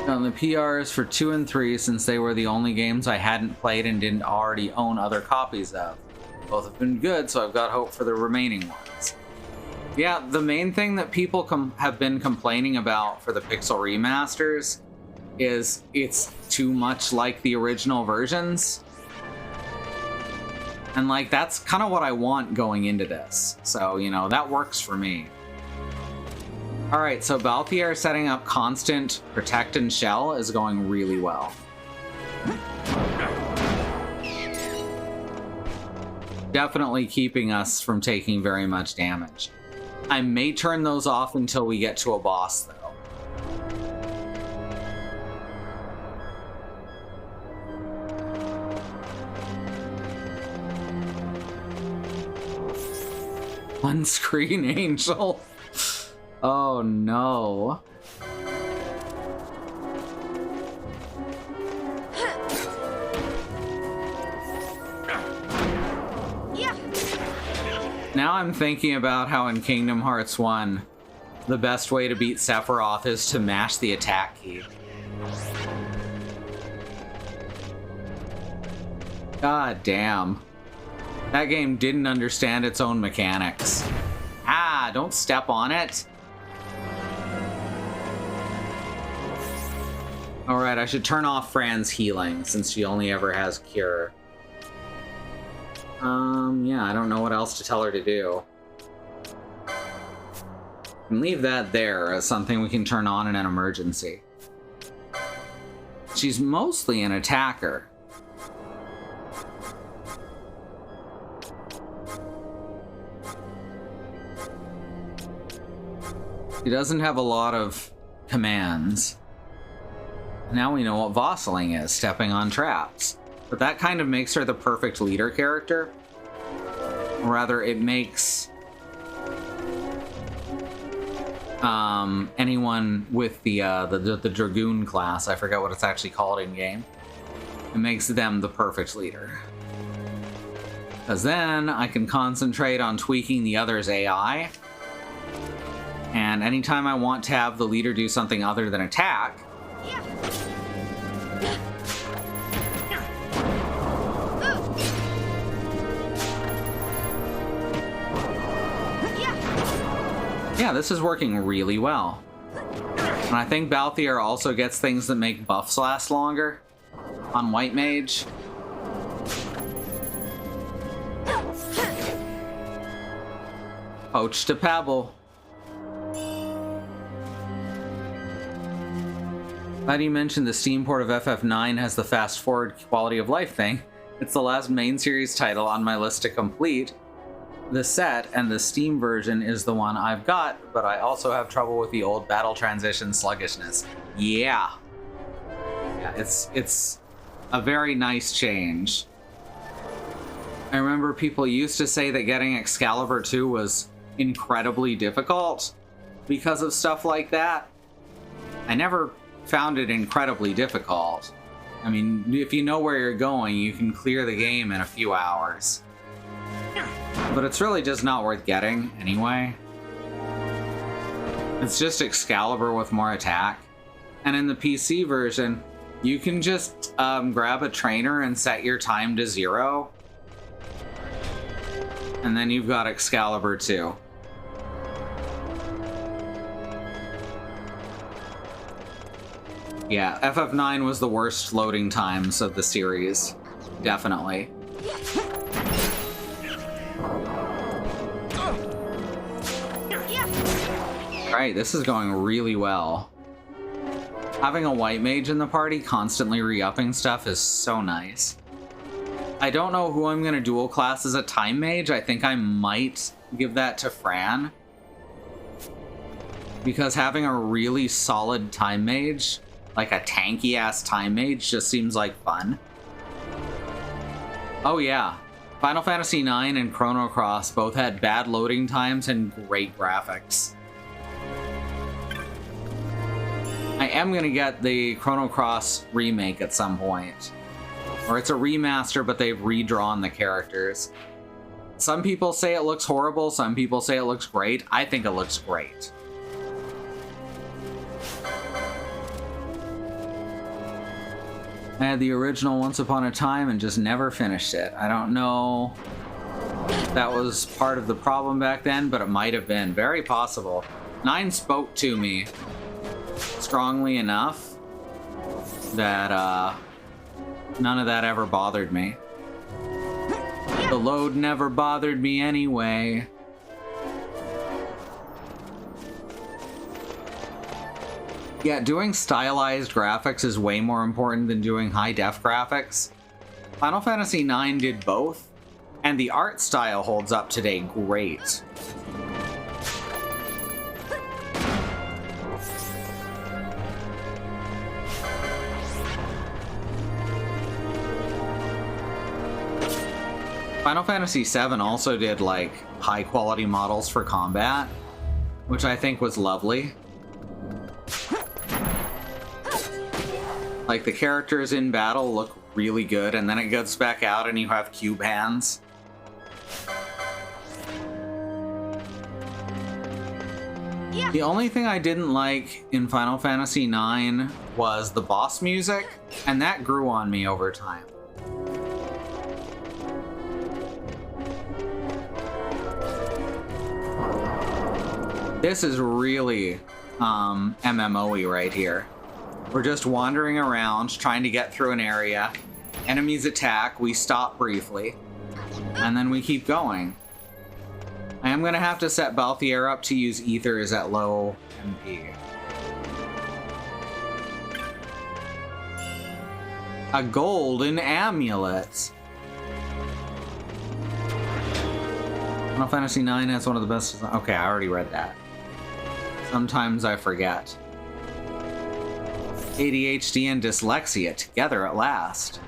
On the PRs for 2 and 3, since they were the only games I hadn't played and didn't already own other copies of. Both have been good, so I've got hope for the remaining ones. Yeah, the main thing that people have been complaining about for the Pixel remasters is it's too much like the original versions. And like, that's kind of what I want going into this. So, you know, that works for me. Alright, so Balthier setting up constant Protect and Shell is going really well. definitely keeping us from taking very much damage. I may turn those off until we get to a boss, though. On-screen angel. Oh no. Now I'm thinking about how in Kingdom Hearts 1, the best way to beat Sephiroth is to mash the attack key. God damn. That game didn't understand its own mechanics. Ah, don't step on it. Alright, I should turn off Fran's healing since she only ever has cure. Yeah, I don't know what else to tell her to do. And leave that there as something we can turn on in an emergency. She's mostly an attacker. She doesn't have a lot of commands. Now we know what Vossling is, stepping on traps. But that kind of makes her the perfect leader character. Or rather, it makes anyone with the Dragoon class, I forget what it's actually called in game, it makes them the perfect leader. Because then I can concentrate on tweaking the other's AI. And anytime I want to have the leader do something other than attack, yeah, this is working really well. And I think Balthier also gets things that make buffs last longer on White Mage. Poach to Pebble. Glad you mentioned the Steam port of FF9 has the fast forward quality of life thing. It's the last main series title on my list to complete. The set and the Steam version is the one I've got, but I also have trouble with the old battle transition sluggishness. Yeah. Yeah, it's a very nice change. I remember people used to say that getting Excalibur 2 was incredibly difficult because of stuff like that. I never found it incredibly difficult. I mean, if you know where you're going, you can clear the game in a few hours. But it's really just not worth getting, anyway. It's just Excalibur with more attack. And in the PC version, you can just grab a trainer and set your time to 0. And then you've got Excalibur 2. Yeah, FF9 was the worst loading times of the series. Definitely. Alright, this is going really well. Having a white mage in the party constantly re-upping stuff is so nice. I don't know who I'm going to dual class as a time mage. I think I might give that to Fran. Because having a really solid time mage, like a tanky ass time mage, just seems like fun. Oh yeah, Final Fantasy IX and Chrono Cross both had bad loading times and great graphics. I am gonna get the Chrono Cross remake at some point. Or it's a remaster, but they've redrawn the characters. Some people say it looks horrible, some people say it looks great. I think it looks great. I had the original Once Upon a Time and just never finished it. I don't know if that was part of the problem back then, but it might have been. Very possible. 9 spoke to me strongly enough that none of that ever bothered me. The load never bothered me anyway. Yeah, doing stylized graphics is way more important than doing high-def graphics. Final Fantasy IX did both, And the art style holds up today great. Final Fantasy VII also did like high quality models for combat, which I think was lovely. Like the characters in battle look really good, and then it gets back out and you have cube hands. Yeah. The only thing I didn't like in Final Fantasy IX was the boss music, and that grew on me over time. This is really MMO-y right here. We're just wandering around, trying to get through an area. Enemies attack, we stop briefly, and then we keep going. I am going to have to set Balthier up to use ethers at low MP. A golden amulet. Final Fantasy IX has one of the best... Okay, I already read that. Sometimes I forget. ADHD and dyslexia together at last.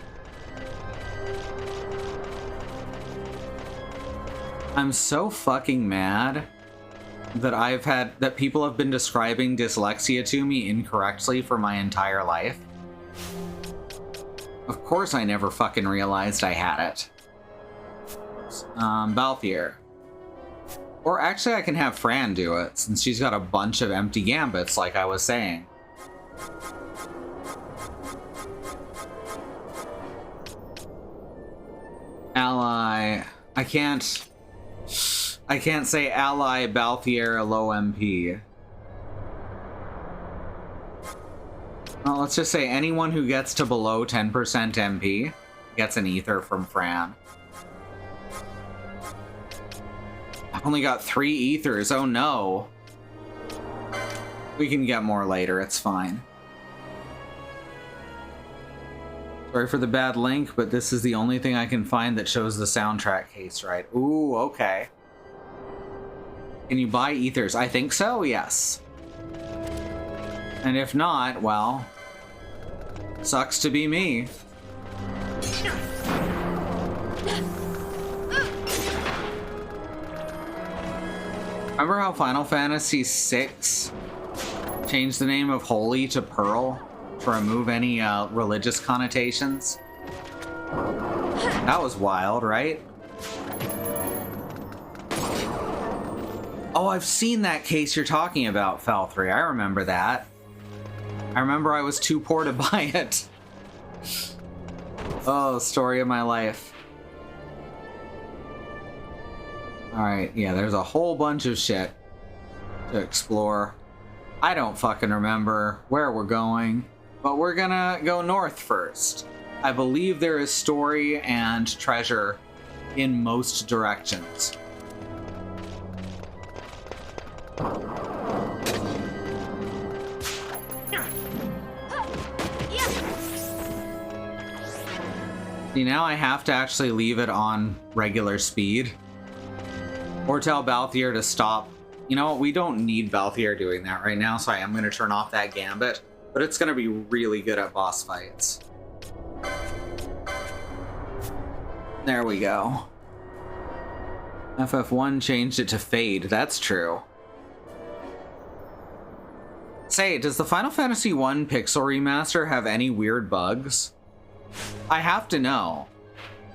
I'm so fucking mad that people have been describing dyslexia to me incorrectly for my entire life. Of course I never fucking realized I had it. Balthier. Or actually I can have Fran do it, since she's got a bunch of empty gambits, like I was saying. Ally... I can't say ally Balthier low MP. Well, let's just say anyone who gets to below 10% MP gets an ether from Fran. I've only got 3 ethers, oh no. We can get more later, it's fine. Sorry for the bad link, but this is the only thing I can find that shows the soundtrack case right. Ooh, okay. Can you buy ethers? I think so, yes. And if not, well, sucks to be me. Remember how Final Fantasy VI changed the name of Holy to Pearl to remove any religious connotations? That was wild, right? Oh, I've seen that case you're talking about, Falthry. I remember that. I remember I was too poor to buy it. Oh, story of my life. Alright, yeah, there's a whole bunch of shit to explore. I don't fucking remember where we're going, but we're gonna go north first. I believe there is story and treasure in most directions. See, now I have to actually leave it on regular speed. Or tell Balthier to stop. You know what, we don't need Balthier doing that right now, so I am going to turn off that gambit. But it's going to be really good at boss fights. There we go. FF1 changed it to Fade, that's true. Say, does the Final Fantasy I Pixel Remaster have any weird bugs? I have to know.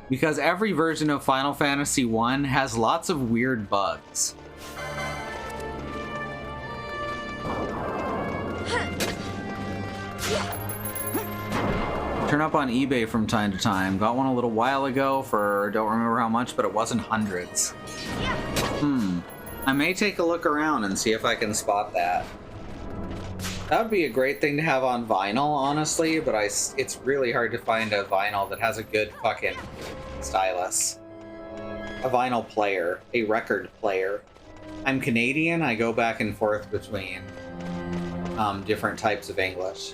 Because every version of Final Fantasy I has lots of weird bugs. Turn up on eBay from time to time. Got one a little while ago for don't remember how much, but it wasn't hundreds. I may take a look around and see if I can spot that. That would be a great thing to have on vinyl, honestly, but it's really hard to find a vinyl that has a good fucking stylus. A vinyl player, a record player. I'm Canadian, I go back and forth between different types of English.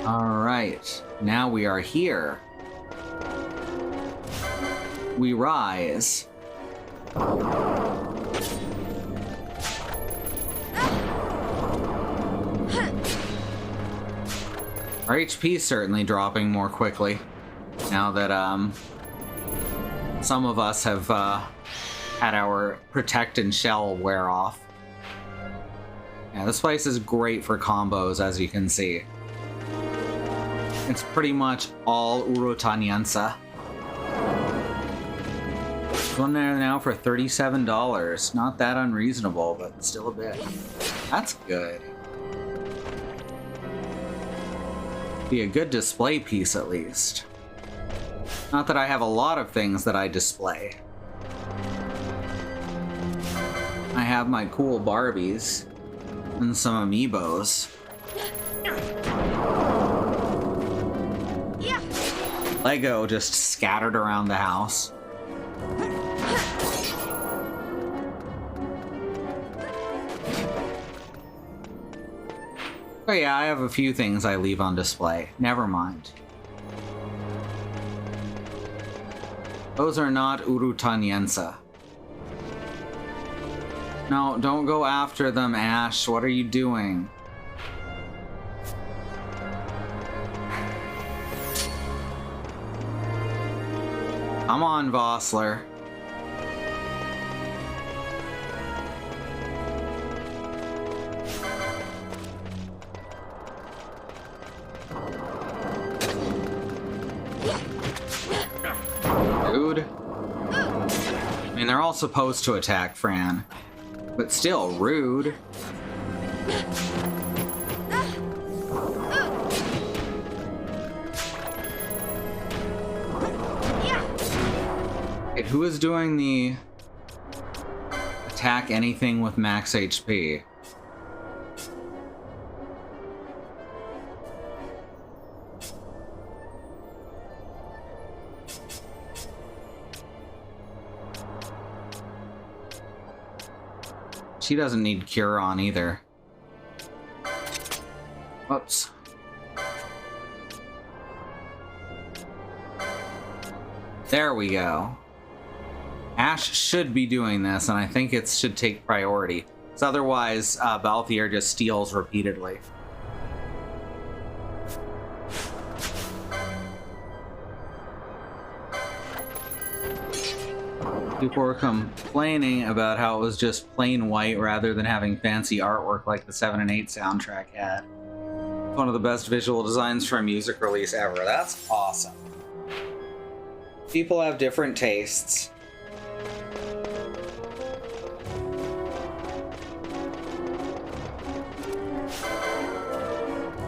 Alright, now we are here. We rise. Our HP's certainly dropping more quickly now that some of us have had our protect and shell wear off. Yeah, this place is great for combos, as you can see. It's pretty much all Urutanyensa. One there now for $37. Not that unreasonable, but still a bit. That's good. Be a good display piece at least. Not that I have a lot of things that I display. I have my cool Barbies and some amiibos. Lego just scattered around the house. Oh yeah, I have a few things I leave on display. Never mind. Those are not Urutanyensa. No, don't go after them, Ash. What are you doing? Come on, Vossler. Dude. I mean, they're all supposed to attack Fran, but still rude. Wait, who is doing the attack anything with max HP? She doesn't need cure on either. Whoops. There we go. Ash should be doing this, and I think it should take priority. Because otherwise, Balthier just steals repeatedly. People were complaining about how it was just plain white rather than having fancy artwork like the 7 and 8 soundtrack had. One of the best visual designs for a music release ever. That's awesome. People have different tastes.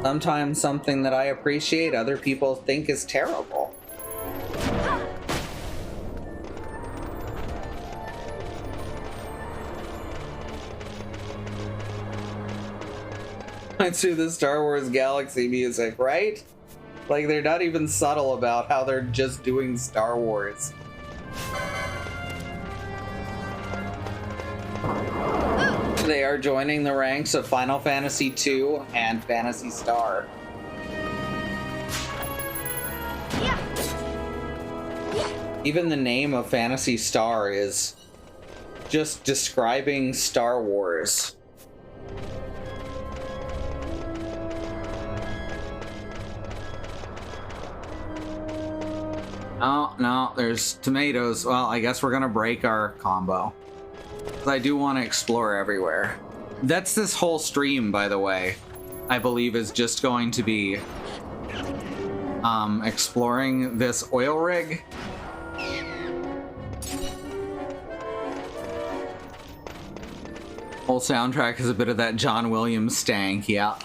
Sometimes something that I appreciate, other people think is terrible. To the Star Wars Galaxy music, right? Like, they're not even subtle about how they're just doing Star Wars. They are joining the ranks of Final Fantasy II and Phantasy Star. Even the name of Phantasy Star is just describing Star Wars. Oh, no, there's tomatoes. Well, I guess we're gonna break our combo. I do want to explore everywhere. That's this whole stream, by the way. I believe is just going to be exploring this oil rig. Whole soundtrack is a bit of that John Williams stank, yeah.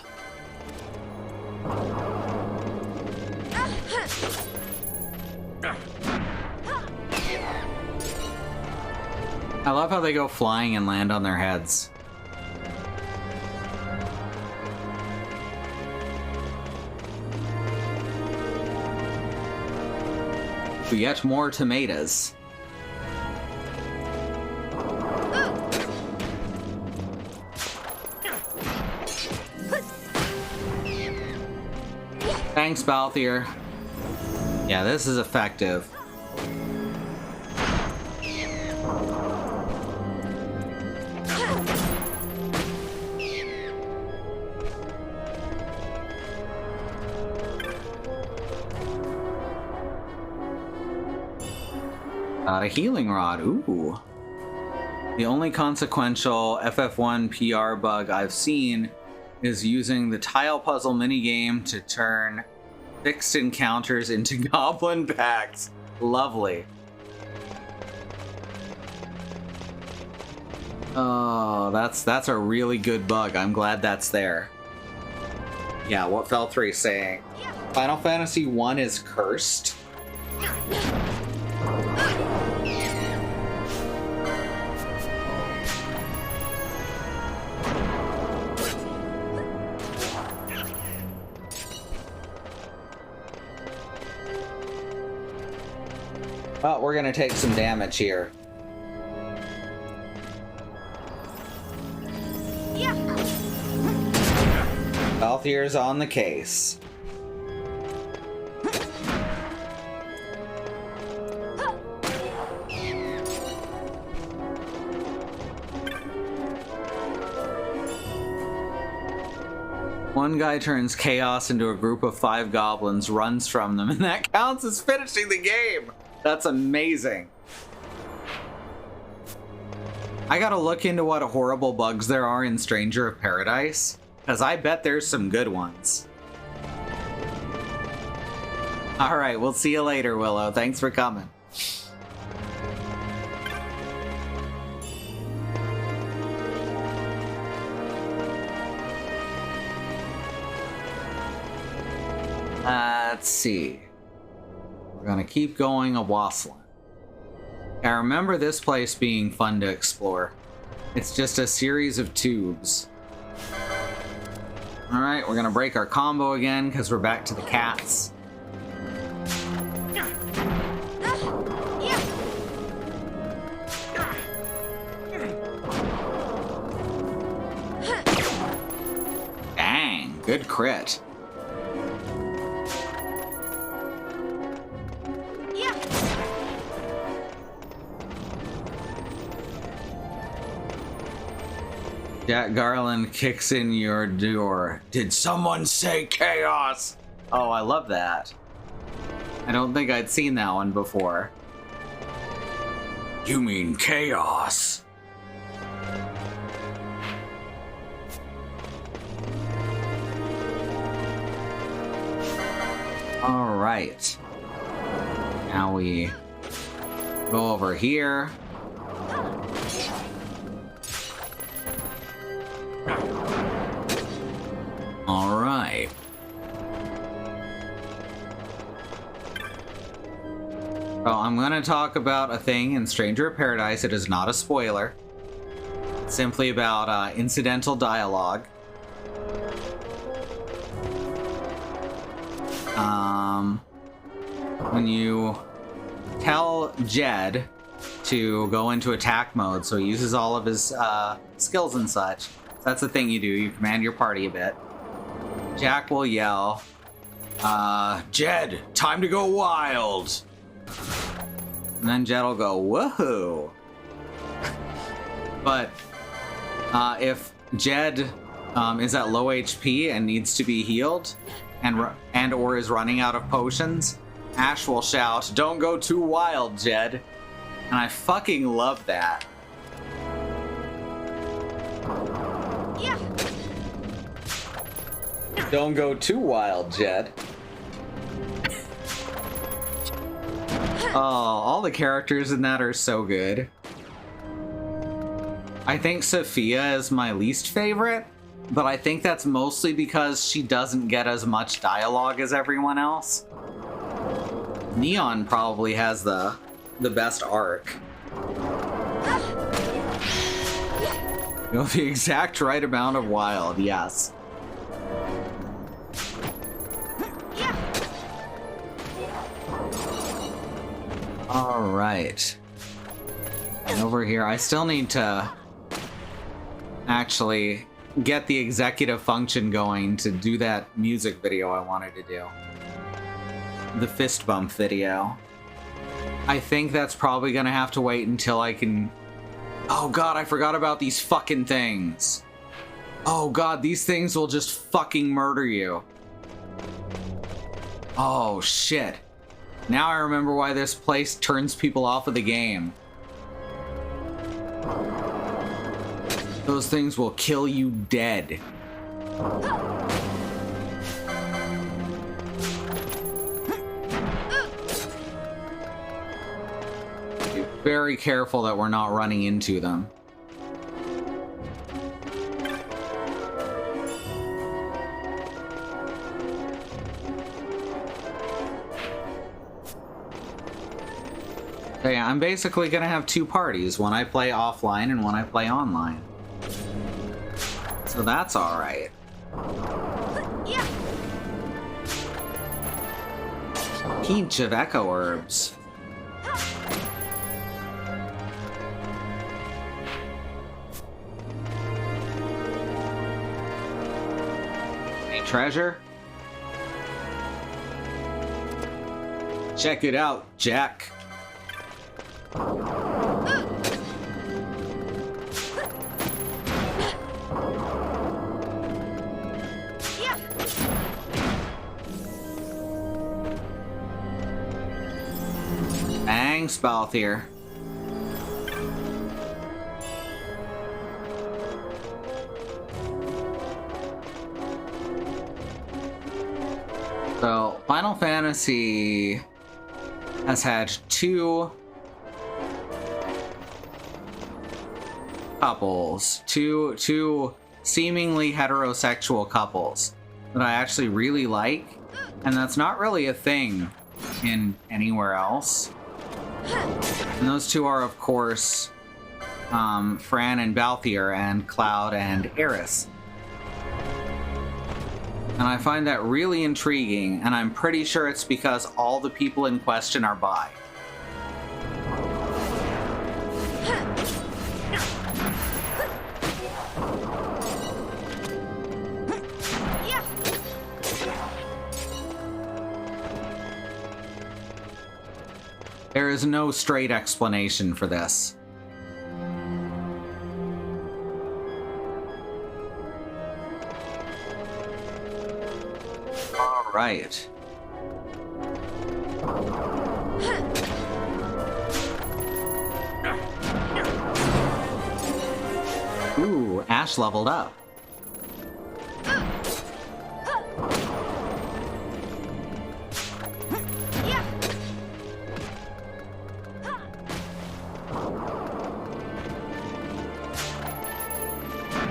I love how they go flying and land on their heads. We get more tomatoes. Thanks, Balthier. Yeah, this is effective. A healing rod, ooh. The only consequential FF1 PR bug I've seen is using the tile puzzle minigame to turn fixed encounters into goblin packs. Lovely. Oh, that's a really good bug. I'm glad that's there. Yeah, what Fel3 is saying. Final Fantasy 1 is cursed. Well, we're gonna take some damage here. Balthier's on the case. One guy turns chaos into a group of 5 goblins, runs from them, and that counts as finishing the game! That's amazing. I gotta look into what horrible bugs there are in Stranger of Paradise, because I bet there's some good ones. Alright, we'll see you later, Willow. Thanks for coming. Let's see. We're gonna keep going a wassailing. I remember this place being fun to explore. It's just a series of tubes. Alright, we're gonna break our combo again because we're back to the cats. Dang, good crit. Jack Garland kicks in your door. Did someone say chaos? Oh, I love that. I don't think I'd seen that one before. You mean chaos? All right. Now we go over here. All right. Well, I'm going to talk about a thing in Stranger of Paradise. It is not a spoiler. It's simply about incidental dialogue. When you tell Jed to go into attack mode, so he uses all of his skills and such. That's the thing you do. You command your party a bit. Jack will yell, Jed, time to go wild. And then Jed will go, woohoo. But if Jed is at low HP and needs to be healed and or is running out of potions, Ash will shout, don't go too wild, Jed. And I fucking love that. Yeah. Don't go too wild, Jed. Oh, all the characters in that are so good. I think Sophia is my least favorite, but I think that's mostly because she doesn't get as much dialogue as everyone else. Neon probably has the best arc. You know, the exact right amount of wild, yes. All right. And over here, I still need to actually get the executive function going to do that music video I wanted to do. the fist bump video. I think that's probably gonna have to wait until I can... Oh god, I forgot about these fucking things. Oh god, these things will just fucking murder you. Oh shit. Now I remember why this place turns people off of the game. Those things will kill you dead. Be very careful that we're not running into them. Okay, I'm basically gonna have two parties, one I play offline and one I play online. So that's alright. Peach of Echo Herbs. Any treasure? Check it out, Jack. Thanks, Balthier. So, Final Fantasy has had two couples, two seemingly heterosexual couples that I actually really like, and that's not really a thing in anywhere else. And those two are, of course, Fran and Balthier, and Cloud and Aeris. And I find that really intriguing, and I'm pretty sure it's because all the people in question are bi. There is no straight explanation for this. All right. Ooh, Ash leveled up.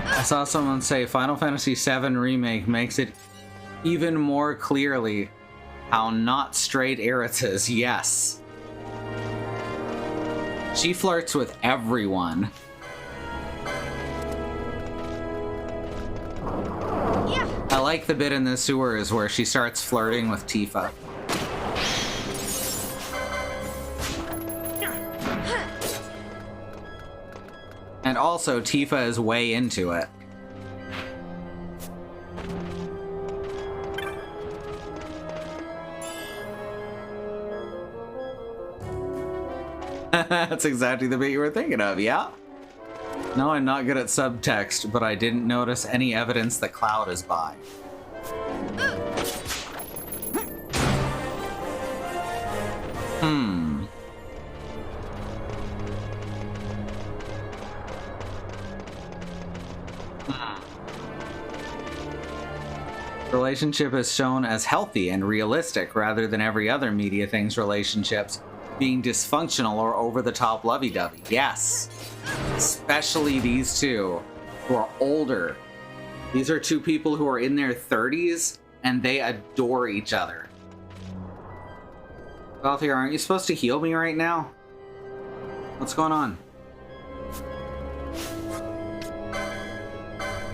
I saw someone say Final Fantasy VII Remake makes it even more clearly how not straight Aerith is. Yes. She flirts with everyone. I like the bit in the sewers where she starts flirting with Tifa. And also, Tifa is way into it. That's exactly the bit you were thinking of, yeah? No, I'm not good at subtext, but I didn't notice any evidence that Cloud is bi. Relationship is shown as healthy and realistic rather than every other media thing's relationships being dysfunctional or over-the-top lovey-dovey. Yes. Especially these two, who are older. These are two people who are in their 30s, and they adore each other. Balthier, aren't you supposed to heal me right now? What's going on?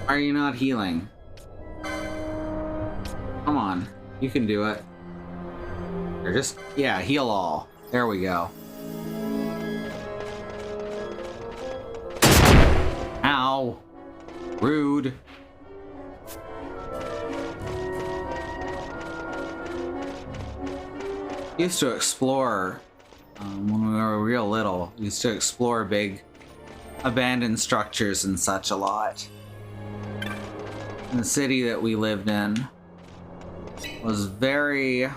Are you not healing? Come on, you can do it. Or just, yeah, heal all. There we go. Ow. Rude. Used to explore when we were real little. Used to explore big abandoned structures and such a lot. And the city that we lived in was very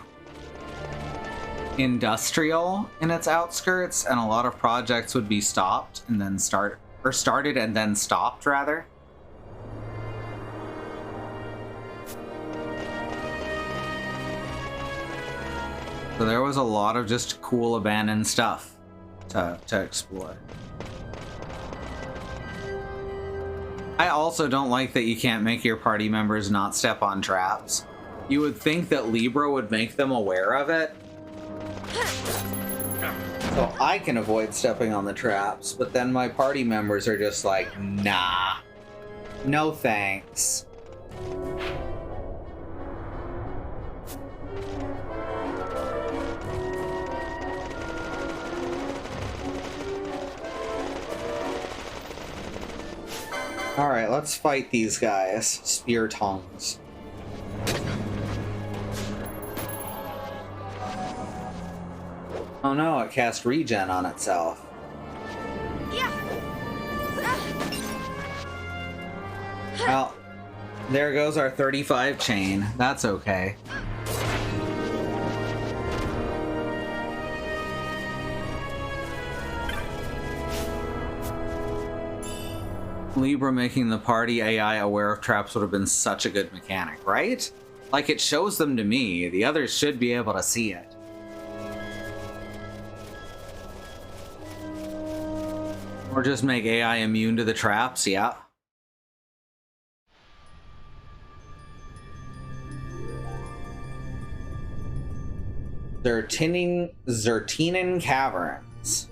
industrial in its outskirts, and a lot of projects would be stopped and then started and then stopped rather. So there was a lot of just cool abandoned stuff to explore. I also don't like that you can't make your party members not step on traps. You would think that Libra would make them aware of it, so I can avoid stepping on the traps, but then my party members are just like, nah, no thanks. Alright, let's fight these guys. Spear tongues. Oh no, it cast regen on itself. Well, there goes our 35 chain. That's okay. Libra making the party AI aware of traps would have been such a good mechanic, right? Like, it shows them to me. The others should be able to see it. Or just make AI immune to the traps, yeah. Zertinin Caverns.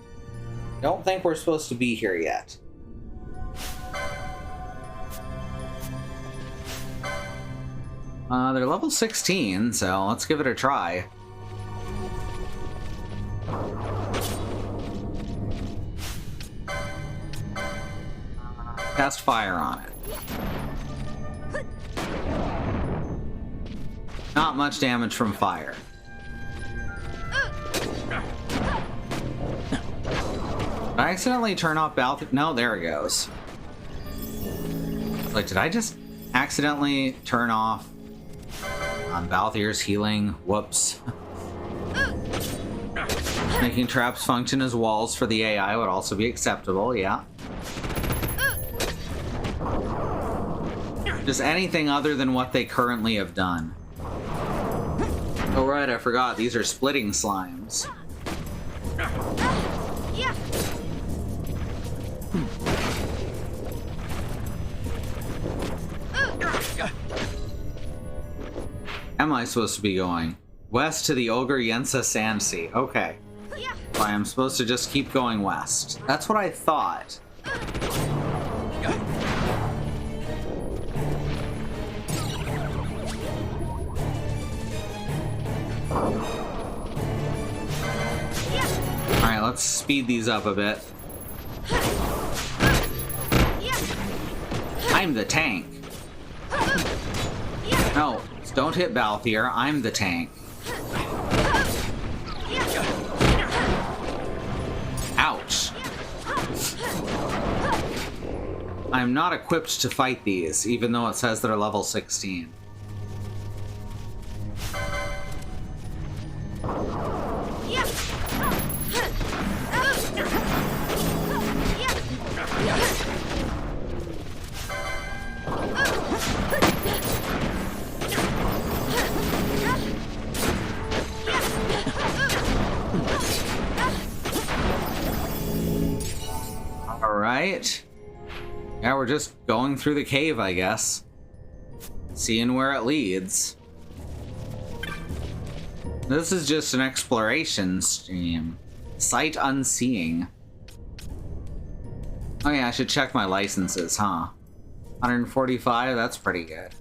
Don't think we're supposed to be here yet. They're level 16, so let's give it a try. Cast fire on it. Not much damage from fire. Did I accidentally turn off Balthier? No, there it goes. Like, did I just accidentally turn off on Balthier's healing? Whoops. Making traps function as walls for the AI would also be acceptable, yeah. Just anything other than what they currently have done. Oh right, I forgot, these are splitting slimes. Am I supposed to be going? West to the Ogre Yensa Sand Sea. Okay. So I am supposed to just keep going west. That's what I thought. Alright, let's speed these up a bit. I'm the tank. No, don't hit Balthier. I'm the tank. Ouch. I'm not equipped to fight these, even though it says they're level 16. Alright. Yeah, we're just going through the cave, I guess. Seeing where it leads. This is just an exploration stream. Sight unseeing. Oh yeah, I should check my licenses, huh? 145, that's pretty good.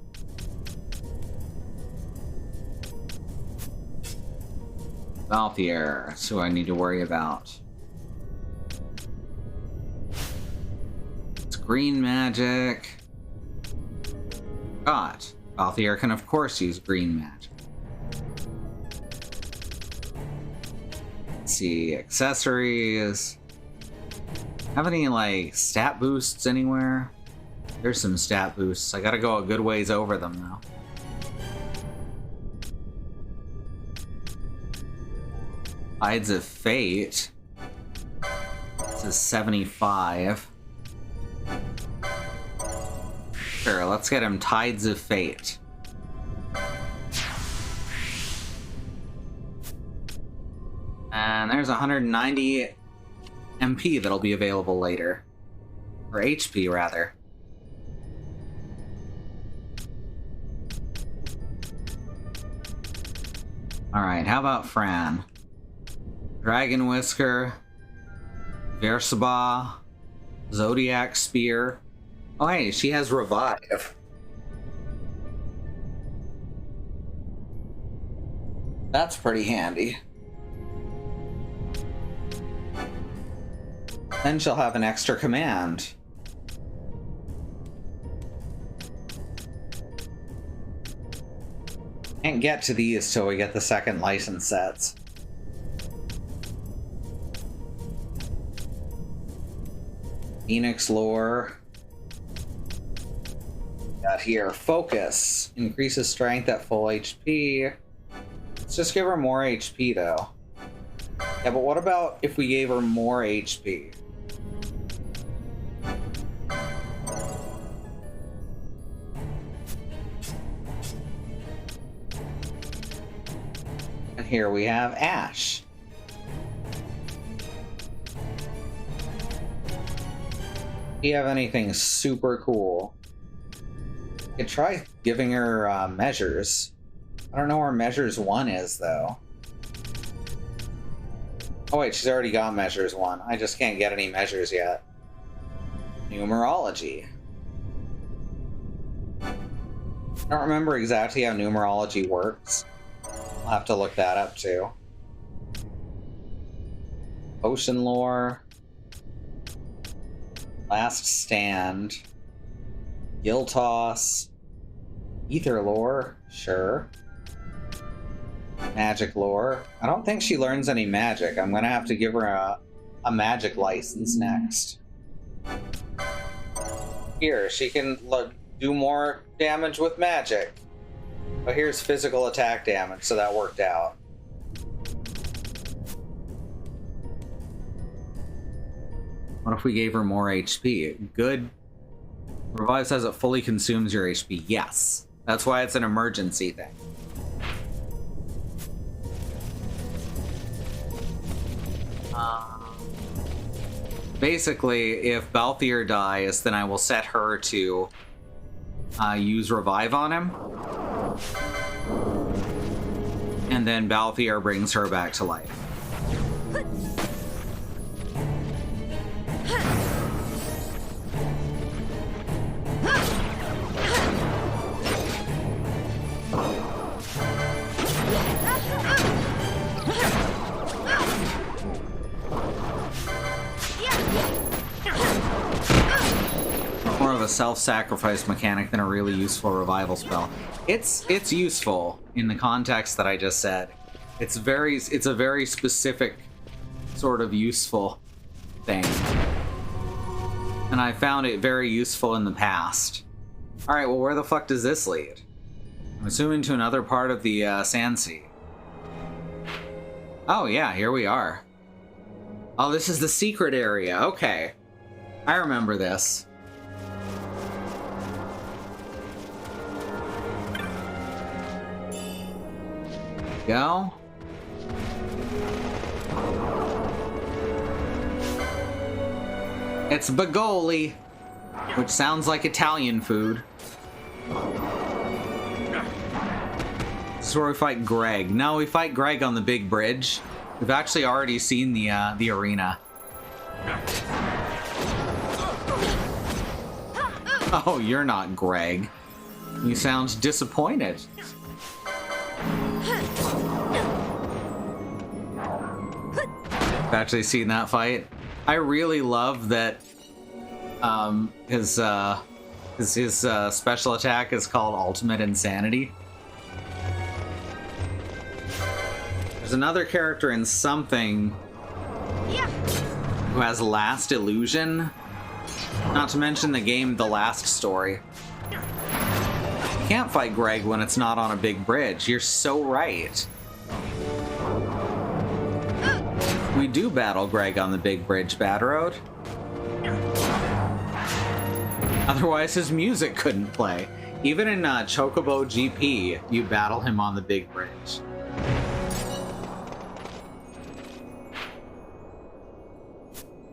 Balthier, that's who I need to worry about. It's green magic. God, Balthier can of course use green magic. Let's see, accessories. Have any, like, stat boosts anywhere? There's some stat boosts. I gotta go a good ways over them, though. Tides of Fate. This is 75. Sure, let's get him Tides of Fate. And there's 190 MP that'll be available later. Or HP, rather. Alright, how about Fran? Dragon Whisker, Versaba, Zodiac Spear. Oh hey, she has Revive. That's pretty handy. Then she'll have an extra command. Can't get to these till we get the second license sets. Phoenix Lore. Got here, Focus. Increases strength at full HP. Let's just give her more HP though. Yeah, but what about if we gave her more HP? And here we have Ash. Do you have anything super cool? You could try giving her measures. I don't know where measures 1 is though. Oh wait, she's already got measures 1. I just can't get any measures yet. Numerology. I don't remember exactly how numerology works. I'll have to look that up too. Potion Lore. Last Stand. Gill Toss. Ether Lore, sure. Magic Lore. I don't think she learns any magic. I'm gonna have to give her a magic license next. Here, she can do more damage with magic. But here's physical attack damage, so that worked out. What if we gave her more HP? Good. Revive says it fully consumes your HP. Yes. That's why it's an emergency thing. Basically, if Balthier dies, then I will set her to use Revive on him. And then Balthier brings her back to life. More of a self-sacrifice mechanic than a really useful revival spell. It's useful in the context that I just said. It's a very specific sort of useful thing. And I found it very useful in the past. Alright, well where the fuck does this lead? I'm assuming to another part of the Sand Sea. Oh yeah, here we are. Oh, this is the secret area. Okay. I remember this. Go. It's Bagoli, which sounds like Italian food. This is where we fight Greg. No, we fight Greg on the big bridge. We've actually already seen the arena. Oh, you're not Greg. You sound disappointed. I've actually seen that fight. I really love that his special attack is called Ultimate Insanity. There's another character in something who has Last Illusion. Not to mention the game The Last Story. You can't fight Greg when it's not on a big bridge. You're so right. We do battle Greg on the big bridge, Bad Road. Otherwise, his music couldn't play. Even in Chocobo GP, you battle him on the big bridge.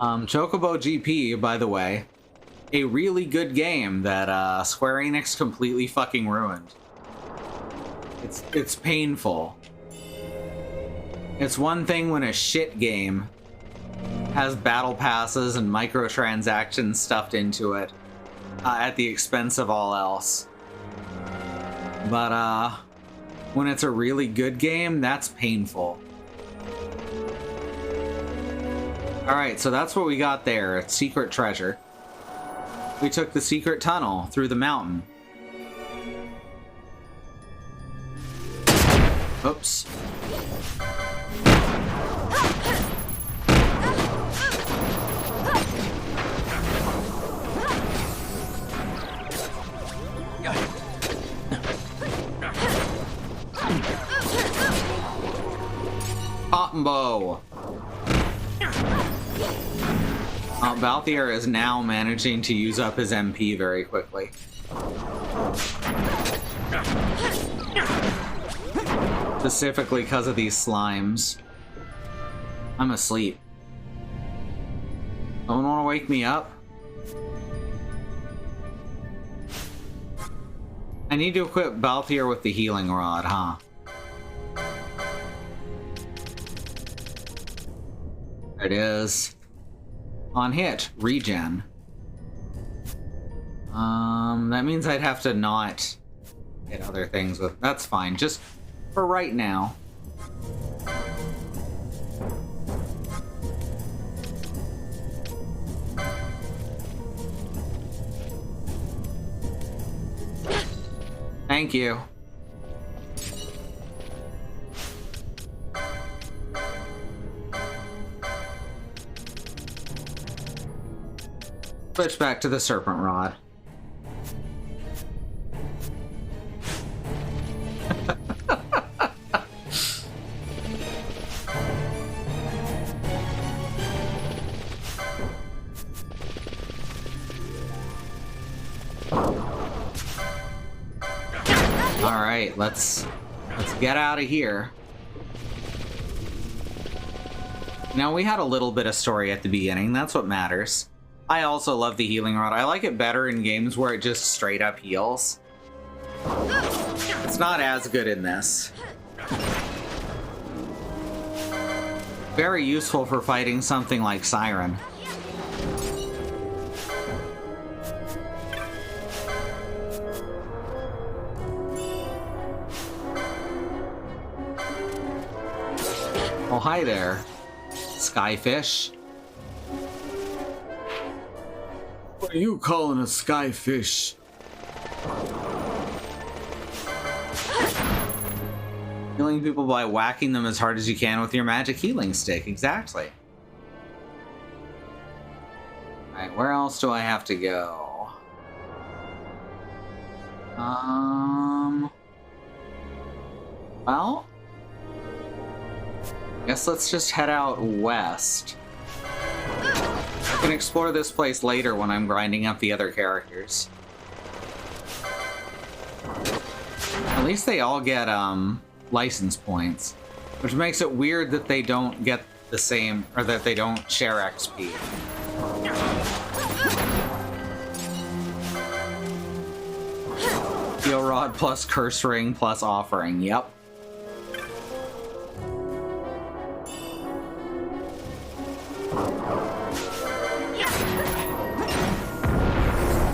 Chocobo GP, by the way, a really good game that Square Enix completely fucking ruined. It's painful. It's one thing when a shit game has battle passes and microtransactions stuffed into it at the expense of all else. But when it's a really good game, that's painful. Alright, so that's what we got there. It's secret treasure. We took the secret tunnel through the mountain. Oops. Combo. Balthier is now managing to use up his MP very quickly. Specifically because of these slimes. I'm asleep. Someone want to wake me up? I need to equip Balthier with the healing rod, huh? There it is. On hit, regen. That means I'd have to not hit other things with. That's fine, just for right now. Thank you. Switch back to the serpent rod. All right, let's get out of here. Now, we had a little bit of story at the beginning. That's what matters. I also love the healing rod. I like it better in games where it just straight up heals. It's not as good in this. Very useful for fighting something like Siren. Oh, hi there, Skyfish. What are you calling a skyfish? Healing people by whacking them as hard as you can with your magic healing stick. Exactly. Alright, where else do I have to go? Well, guess let's just head out west. I can explore this place later when I'm grinding up the other characters. At least they all get license points, which makes it weird that they don't get the same, or that they don't share XP. Heal Rod plus Curse Ring plus Offering, yep.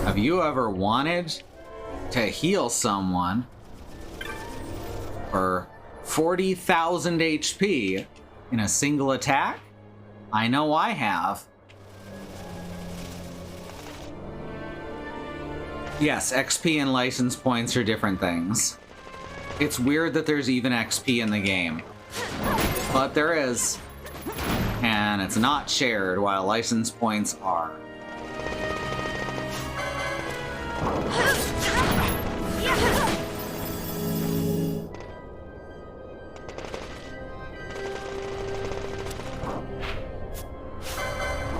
Have you ever wanted to heal someone for 40,000 HP in a single attack? I know I have. Yes, XP and license points are different things. It's weird that there's even XP in the game. But there is. And it's not shared, while license points are.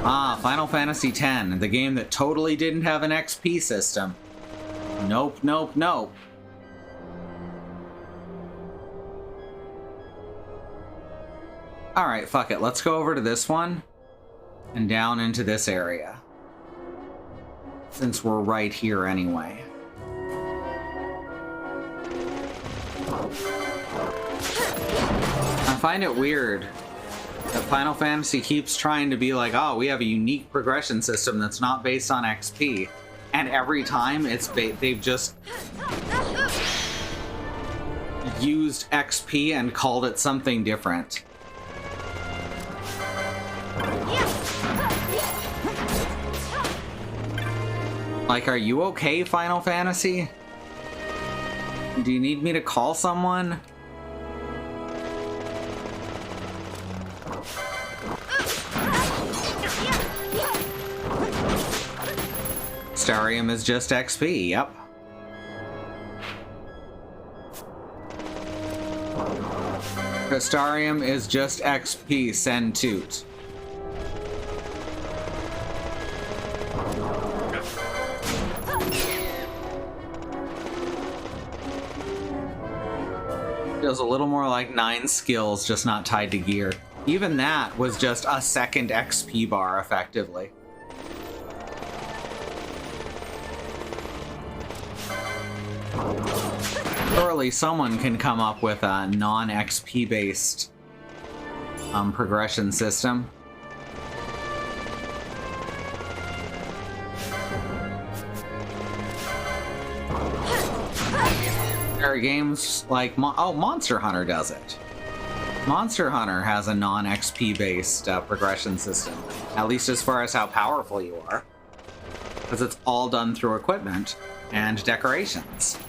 Ah, Final Fantasy X, the game that totally didn't have an XP system. Nope, nope, nope. Alright, fuck it. Let's go over to this one and down into this area. Since we're right here anyway. I find it weird that Final Fantasy keeps trying to be like, oh, we have a unique progression system that's not based on XP. And every time they've just used XP and called it something different. Like, are you okay, Final Fantasy? Do you need me to call someone? Starium is just XP, yep. Starium is just XP, send toot. Feels a little more like 9 skills, just not tied to gear. Even that was just a second XP bar, effectively. Surely someone can come up with a non-XP based progression system. There are games like Monster Hunter does it. Monster Hunter has a non-XP based progression system, at least as far as how powerful you are, because it's all done through equipment and decorations.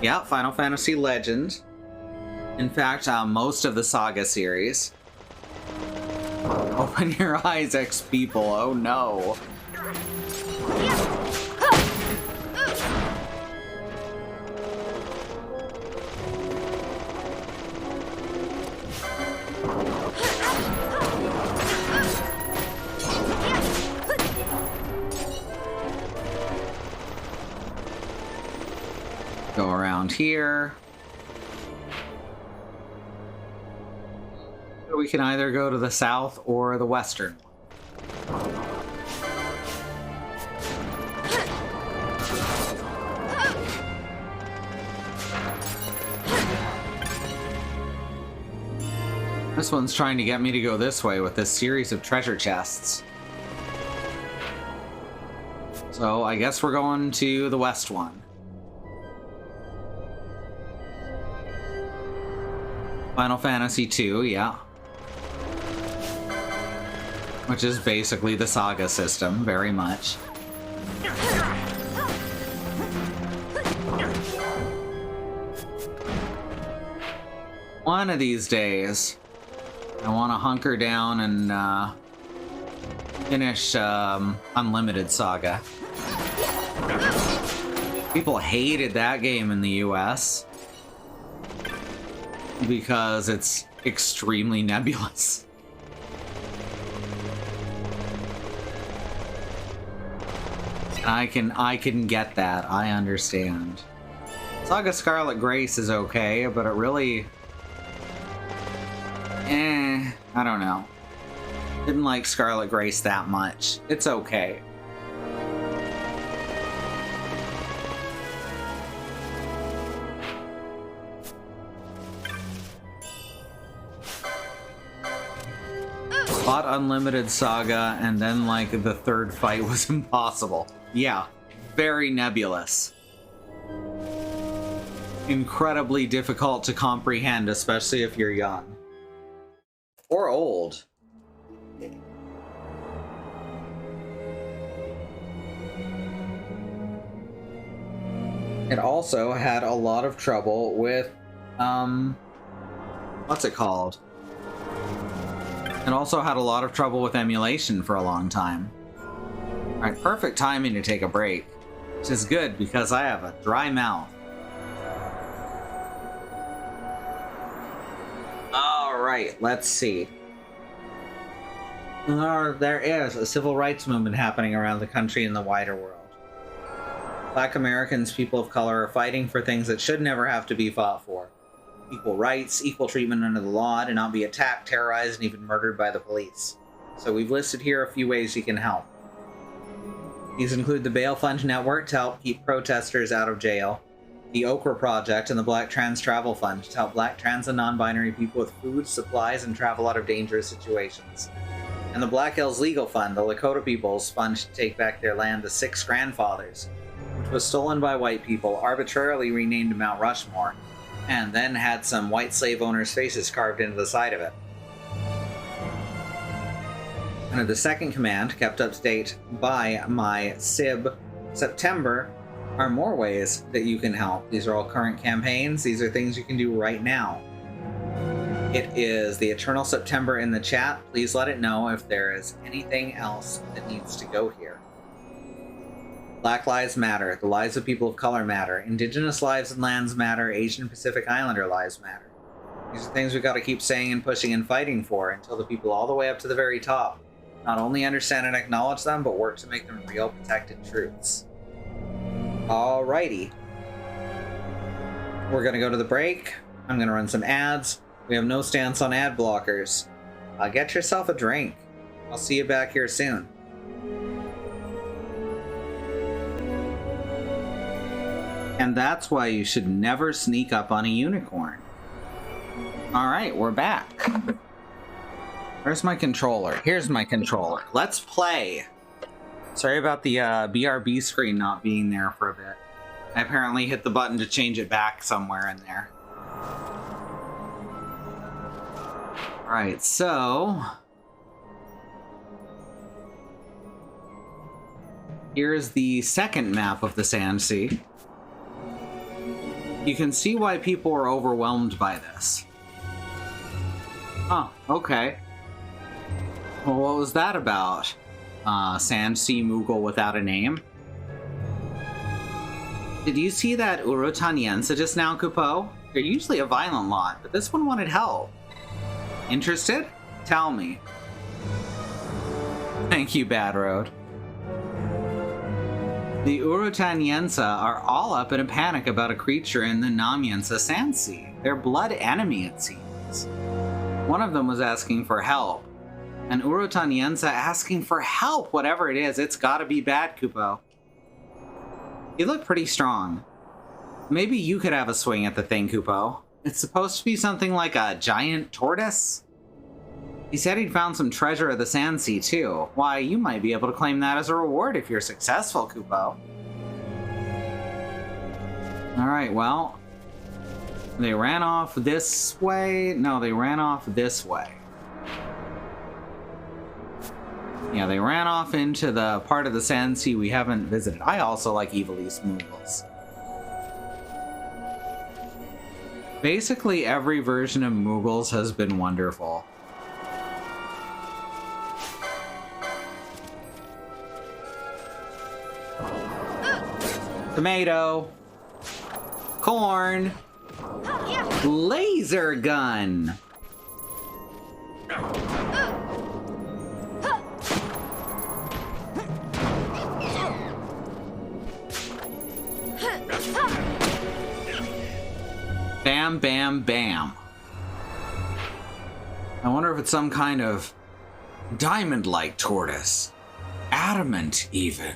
Yeah, Final Fantasy Legend. In fact, most of the Saga series. Open your eyes, X-People. Oh no. Go around here. We can either go to the south or the western one. This one's trying to get me to go this way with this series of treasure chests. So I guess we're going to the west one. Final Fantasy II, yeah. Which is basically the Saga system, very much. One of these days, I want to hunker down and finish Unlimited Saga. People hated that game in the US. Because it's extremely nebulous. I can get that. I understand. Saga Scarlet Grace is okay, but it really... I don't know. Didn't like Scarlet Grace that much. It's okay. Fought Unlimited Saga, and then, like, the third fight was impossible. Yeah, very nebulous. Incredibly difficult to comprehend, especially if you're young. Or old. It also had a lot of trouble with, what's it called? and also had a lot of trouble with emulation for a long time. Alright, perfect timing to take a break, which is good because I have a dry mouth. Alright, let's see. There is a civil rights movement happening around the country and the wider world. Black Americans, people of color, are fighting for things that should never have to be fought for. Equal rights, equal treatment under the law, to not be attacked, terrorized, and even murdered by the police. So we've listed here a few ways you can help. These include the Bail Fund Network to help keep protesters out of jail, the Okra Project and the Black Trans Travel Fund to help black trans and non-binary people with food, supplies, and travel out of dangerous situations. And the Black Hills Legal Fund, the Lakota People's fund to take back their land to 6 grandfathers, which was stolen by white people, arbitrarily renamed Mount Rushmore, and then had some white slave owners' faces carved into the side of it. Under the second command, kept up to date by my SIB, September, are more ways that you can help. These are all current campaigns. These are things you can do right now. It is the Eternal September in the chat. Please let it know if there is anything else that needs to go here. Black Lives Matter. The lives of people of color matter. Indigenous lives and lands matter. Asian Pacific Islander lives matter. These are things we've got to keep saying and pushing and fighting for until the people all the way up to the very top not only understand and acknowledge them, but work to make them real protected truths. Alrighty. We're going to go to the break. I'm going to run some ads. We have no stance on ad blockers. Get yourself a drink. I'll see you back here soon. And that's why you should never sneak up on a unicorn. Alright, we're back. Where's my controller? Here's my controller. Let's play. Sorry about the BRB screen not being there for a bit. I apparently hit the button to change it back somewhere in there. Alright, so... here's the second map of the Sand Sea. You can see why people are overwhelmed by this. Oh, okay. Well, what was that about? Sand Sea Moogle without a name? Did you see that Urotaniensa just now, Kupo? They're usually a violent lot, but this one wanted help. Interested? Tell me. Thank you, Bad Road. The Urotaniensa are all up in a panic about a creature in the Namiensa Sand Sea. Their blood enemy, it seems. One of them was asking for help. And Urotaniensa asking for help, whatever it is, it's gotta be bad, Kupo. You look pretty strong. Maybe you could have a swing at the thing, Kupo. It's supposed to be something like a giant tortoise? He said he'd found some treasure of the Sand Sea, too. Why, you might be able to claim that as a reward if you're successful, Kupo. Alright, well... they ran off this way? No, they ran off this way. Yeah, they ran off into the part of the Sand Sea we haven't visited. I also like Evil East Moogles. Basically, every version of Moogles has been wonderful. Tomato. Corn. Laser gun. Bam, bam, bam. I wonder if it's some kind of diamond-like tortoise. Adamant, even.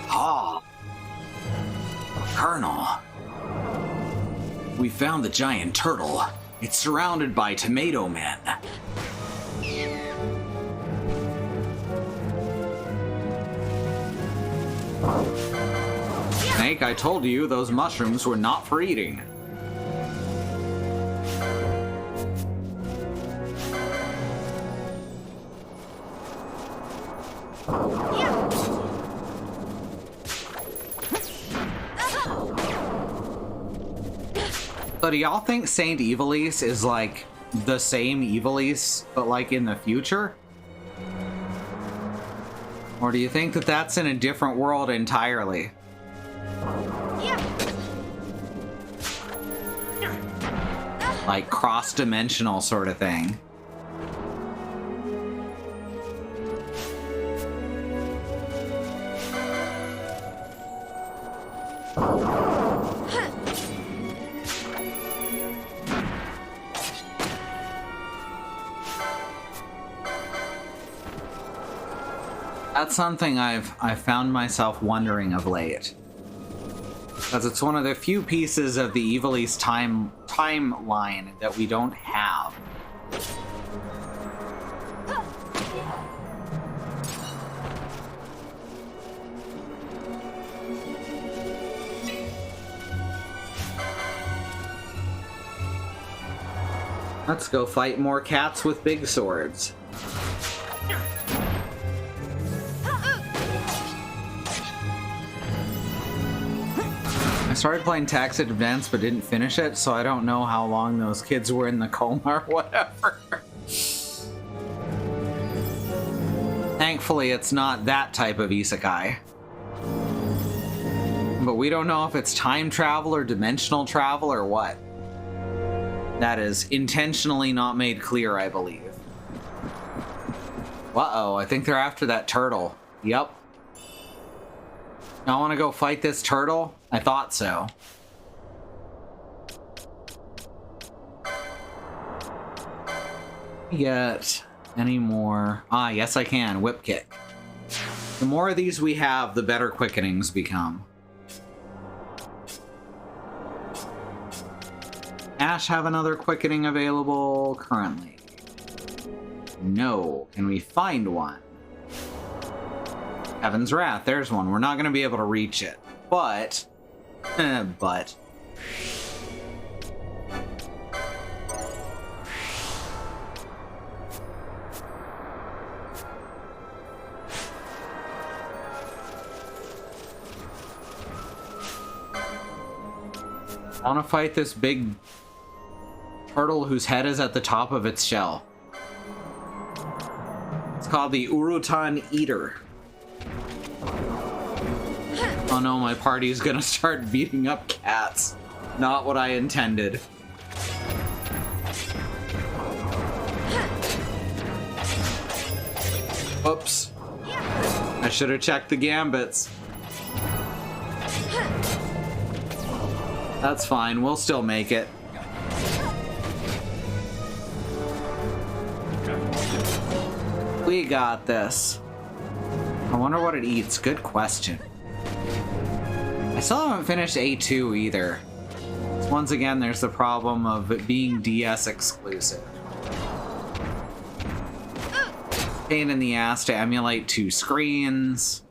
Ah. Colonel. We found the giant turtle. It's surrounded by tomato men. Snake, I told you those mushrooms were not for eating. So do y'all think Saint Evilise is like the same Evilise, but like in the future? Or do you think that that's in a different world entirely? Like cross-dimensional sort of thing. That's something I've found myself wondering of late. Because it's one of the few pieces of the Evilise timeline that we don't have. Let's go fight more cats with big swords. I started playing Taxi Advance but didn't finish it, so I don't know how long those kids were in the coma or whatever. Thankfully, it's not that type of isekai. But we don't know if it's time travel or dimensional travel or what. That is intentionally not made clear, I believe. Uh-oh, I think they're after that turtle. Yep. I want to go fight this turtle? I thought so. Get any more? Ah, yes I can. Whip kick. The more of these we have, the better quickenings become. Ash have another quickening available currently? No. Can we find one? Heaven's Wrath, there's one. We're not going to be able to reach it. But... I want to fight this big turtle whose head is at the top of its shell. It's called the Urutan Eater. Oh no, my party's gonna start beating up cats. Not what I intended. Oops. I should have checked the gambits. That's fine, we'll still make it. We got this. I wonder what it eats. Good question. I still haven't finished A2 either. Once again, there's the problem of it being DS exclusive. Pain in the ass to emulate two screens.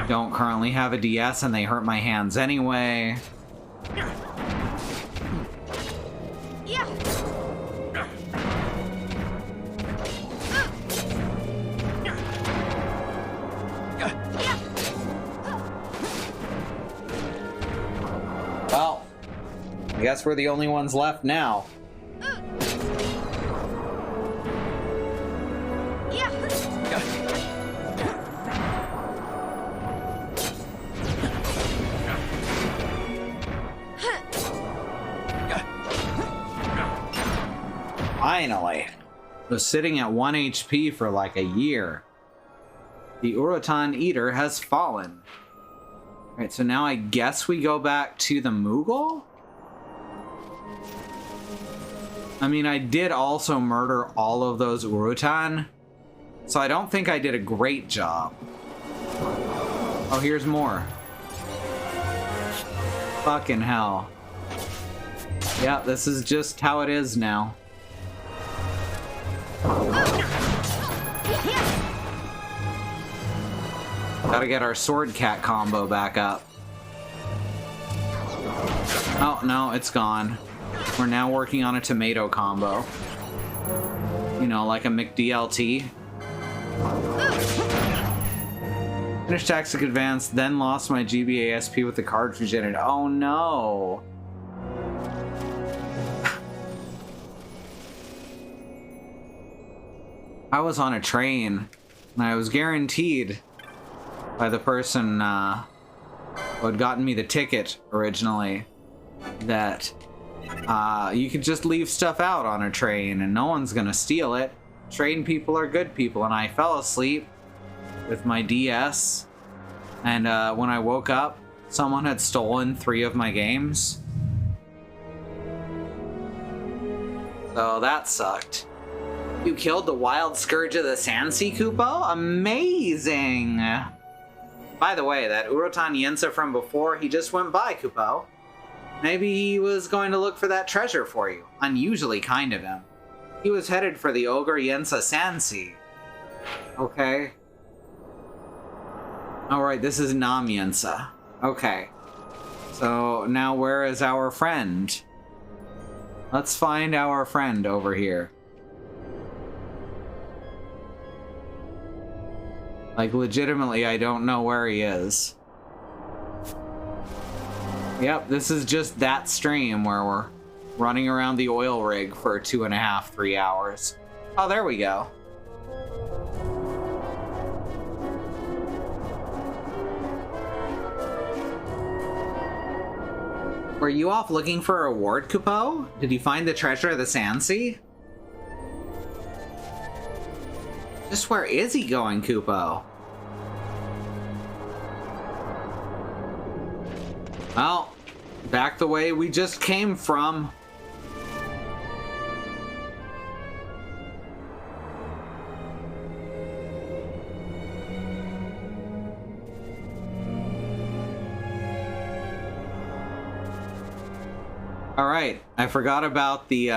Don't currently have a DS and they hurt my hands anyway. Well, I guess we're the only ones left now. Finally. Was sitting at 1 HP for like a year. The Urutan Eater has fallen. Alright, so now I guess we go back to the Moogle? I mean, I did also murder all of those Urutan, so I don't think I did a great job. Oh, here's more. Fucking hell. Yeah, this is just how it is now. Gotta get our sword cat combo back up. Oh, no, it's gone. We're now working on a tomato combo. You know, like a McDLT. Finished Tactic Advance, then lost my GBASP with the cartridge in it. Oh no! I was on a train, and I was guaranteed by the person who had gotten me the ticket originally that you could just leave stuff out on a train and no one's gonna steal it. Train people are good people, and I fell asleep with my DS, and when I woke up, someone had stolen 3 of my games. So that sucked. You killed the wild scourge of the Sansi, Kupo? Amazing! By the way, that Urotan Yensa from before, he just went by, Kupo. Maybe he was going to look for that treasure for you. Unusually kind of him. He was headed for the Ogre Yensa Sansi. Okay. Alright, this is Nam Yensa. Okay. So, now where is our friend? Let's find our friend over here. Like, legitimately, I don't know where he is. Yep, this is just that stream where we're running around the oil rig for 2.5, 3 hours. Oh, there we go. Were you off looking for a reward, Kupo? Did you find the treasure of the Sansi? Just where is he going, Kupo? Well, back the way we just came from. All right, I forgot about the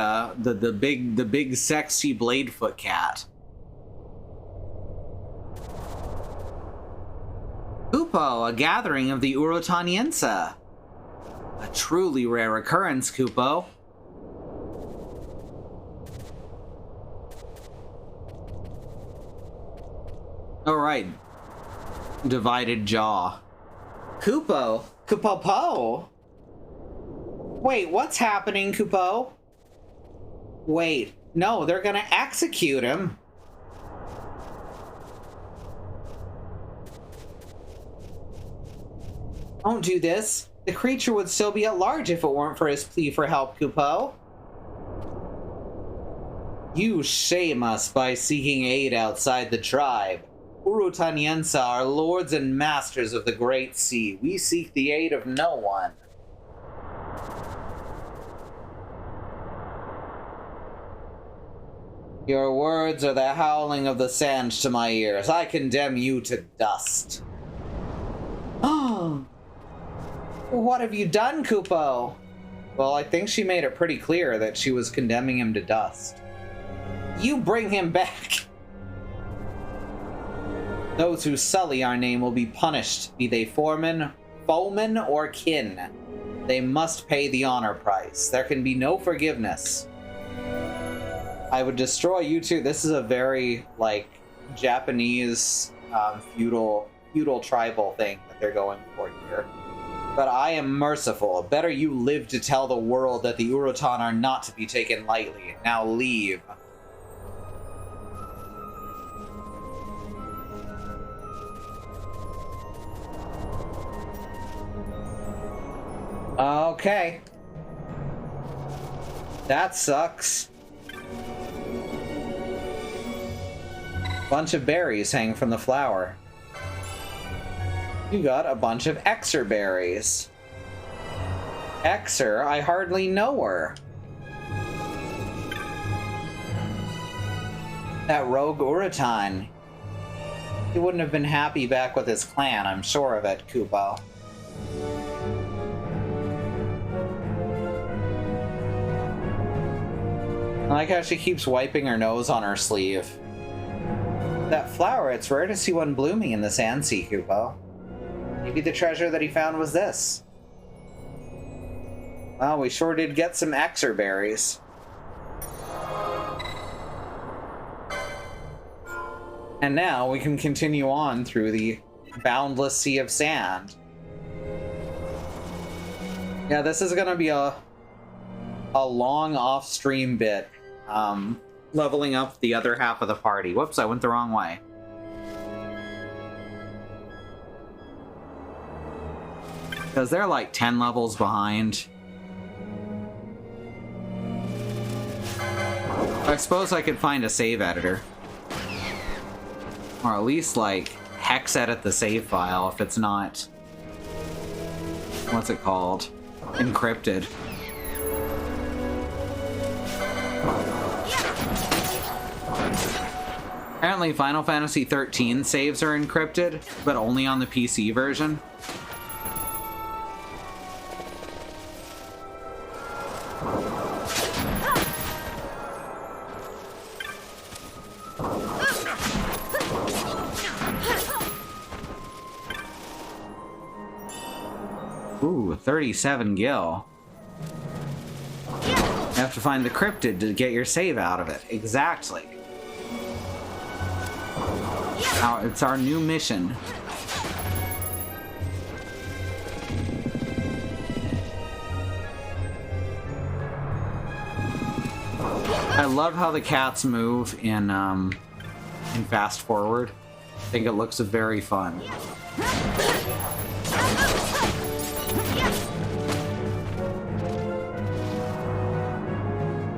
big sexy Bladefoot cat. Kupo, a gathering of the Urotan Yensa. A truly rare occurrence, Kupo. Alright. Divided jaw. Kupo? Kupo-po? Wait, what's happening, Kupo? Wait, no, they're gonna execute him. Don't do this. The creature would still be at large if it weren't for his plea for help, Kupo. You shame us by seeking aid outside the tribe. Urotan Yensa are lords and masters of the Great Sea. We seek the aid of no one. Your words are the howling of the sand to my ears. I condemn you to dust. Oh. What have you done, Kupo? Well, I think she made it pretty clear that she was condemning him to dust. You bring him back! Those who sully our name will be punished, be they foemen, or kin. They must pay the honor price. There can be no forgiveness. I would destroy you too. This is a very, like, Japanese, feudal tribal thing that they're going for here. But I am merciful. Better you live to tell the world that the Urotan are not to be taken lightly. Now leave. Okay. That sucks. Bunch of berries hang from the flower. You got a bunch of XII berries. XII? I hardly know her. That rogue Urotan. He wouldn't have been happy back with his clan, I'm sure of it, Kupo. I like how she keeps wiping her nose on her sleeve. That flower, it's rare to see one blooming in the Sansi, Kupo. Maybe the treasure that he found was this. Well, we sure did get some XII berries. And now we can continue on through the boundless sea of sand. Yeah, this is gonna be a long off-stream bit. leveling up the other half of the party. Whoops, I went the wrong way. Because they're like 10 levels behind. I suppose I could find a save editor. Or at least, like, hex edit the save file if it's not... What's it called? Encrypted. Apparently Final Fantasy XIII saves are encrypted, but only on the PC version. Ooh, 37 gil. You have to find the cryptid to get your save out of it. Exactly. Now, it's our new mission. I love how the cats move in Fast Forward. I think it looks very fun.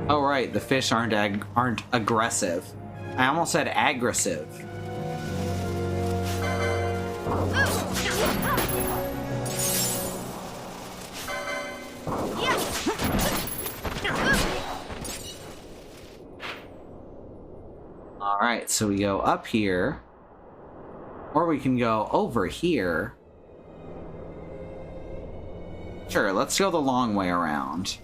Oh right, the fish aren't aggressive. I almost said aggressive. Alright, so we go up here. Or we can go over here. Sure, let's go the long way around.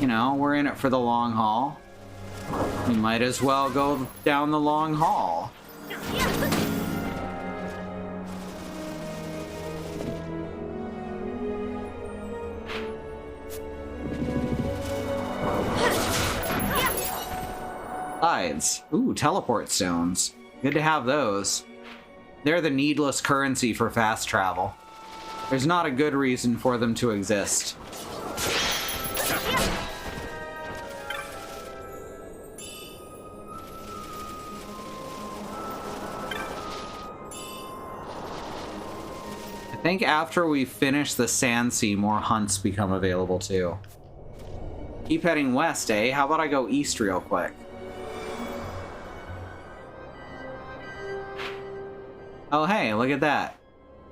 You know, we're in it for the long haul. We might as well go down the long haul. Besides, ooh, teleport stones. Good to have those. They're the needless currency for fast travel. There's not a good reason for them to exist. I think after we finish the Sand Sea, more hunts become available too. Keep heading west, eh? How about I go east real quick? Oh hey, look at that.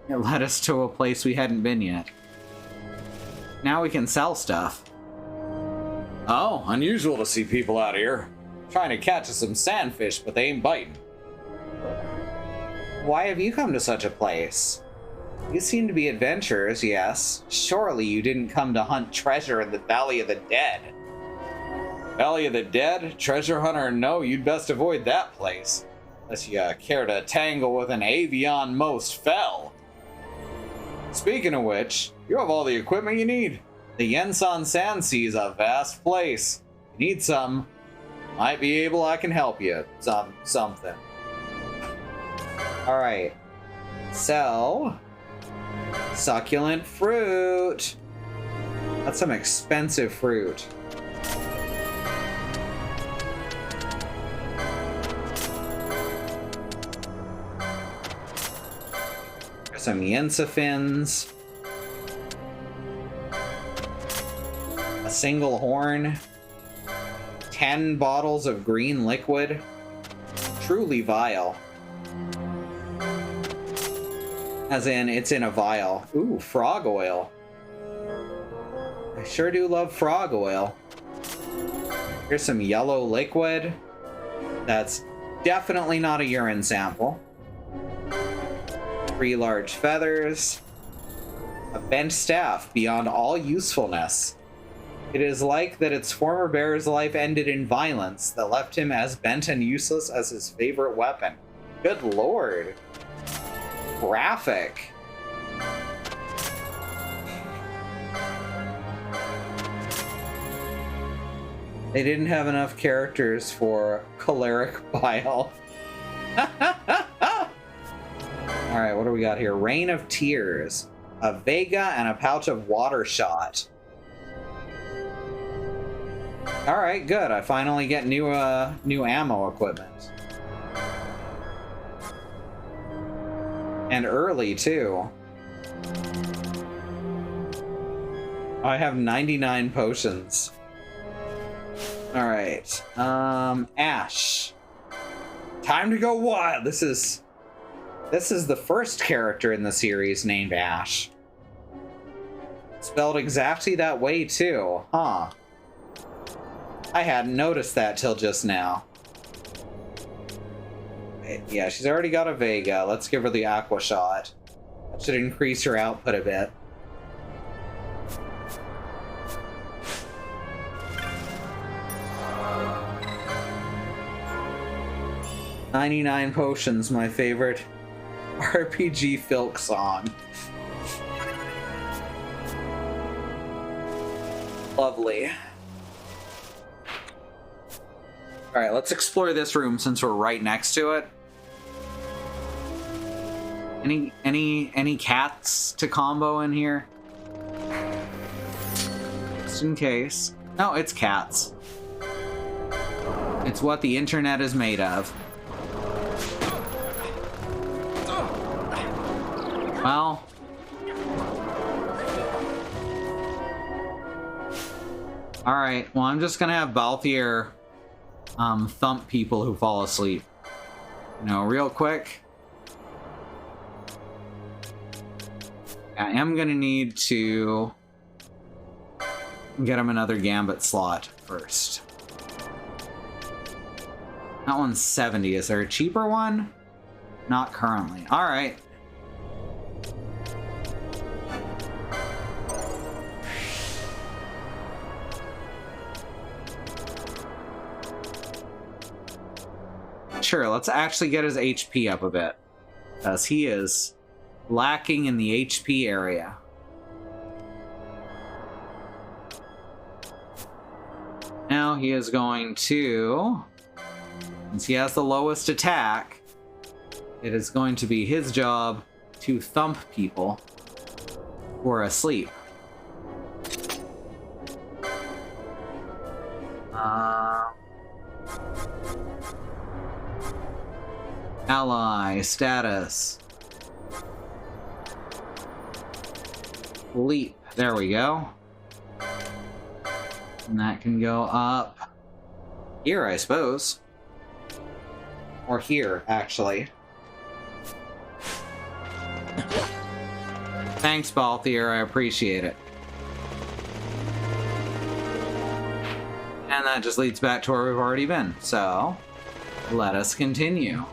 It led us to a place we hadn't been yet. Now we can sell stuff. Oh, unusual to see people out here. Trying to catch some sandfish, but they ain't biting. Why have you come to such a place? You seem to be adventurers, yes. Surely you didn't come to hunt treasure in the Valley of the Dead. Valley of the Dead? Treasure hunter or no, you'd best avoid that place. Unless you care to tangle with an avian most fell. Speaking of which, you have all the equipment you need. The Yensan Sand Sea is a vast place. You need some. Might be able I can help you. Something. Alright. So... succulent fruit. That's some expensive fruit. There's some Yensa fins. A single horn. 10 bottles of green liquid. Truly vile. As in, it's in a vial. Ooh, frog oil. I sure do love frog oil. Here's some yellow liquid. That's definitely not a urine sample. 3 large feathers. A bent staff beyond all usefulness. It is like that its former bearer's life ended in violence that left him as bent and useless as his favorite weapon. Good lord. Graphic. They didn't have enough characters for choleric bile. Alright, what do we got here? Rain of Tears. A Vega and a pouch of water shot. All right, good. I finally get new ammo equipment. And early, too. I have 99 potions. Alright. Ash. Time to go wild! This is the first character in the series named Ash. Spelled exactly that way, too. Huh. I hadn't noticed that till just now. Yeah, she's already got a Vega. Let's give her the Aqua Shot. That should increase her output a bit. "99 Potions," my favorite RPG filk song. Lovely. Alright, let's explore this room since we're right next to it. Any cats to combo in here? Just in case. No, it's cats. It's what the internet is made of. Well. Alright, well, I'm just gonna have Balthier thump people who fall asleep. You know, real quick. I am gonna need to get him another Gambit slot first. That one's 70. Is there a cheaper one? Not currently. Alright. Sure, let's actually get his HP up a bit, because he is lacking in the HP area. Now he is going to, since he has the lowest attack, it is going to be his job to thump people who are asleep. Ally status. Leap. There we go. And that can go up here, I suppose. Or here, actually. Thanks, Balthier. I appreciate it. And that just leads back to where we've already been. So, let us continue.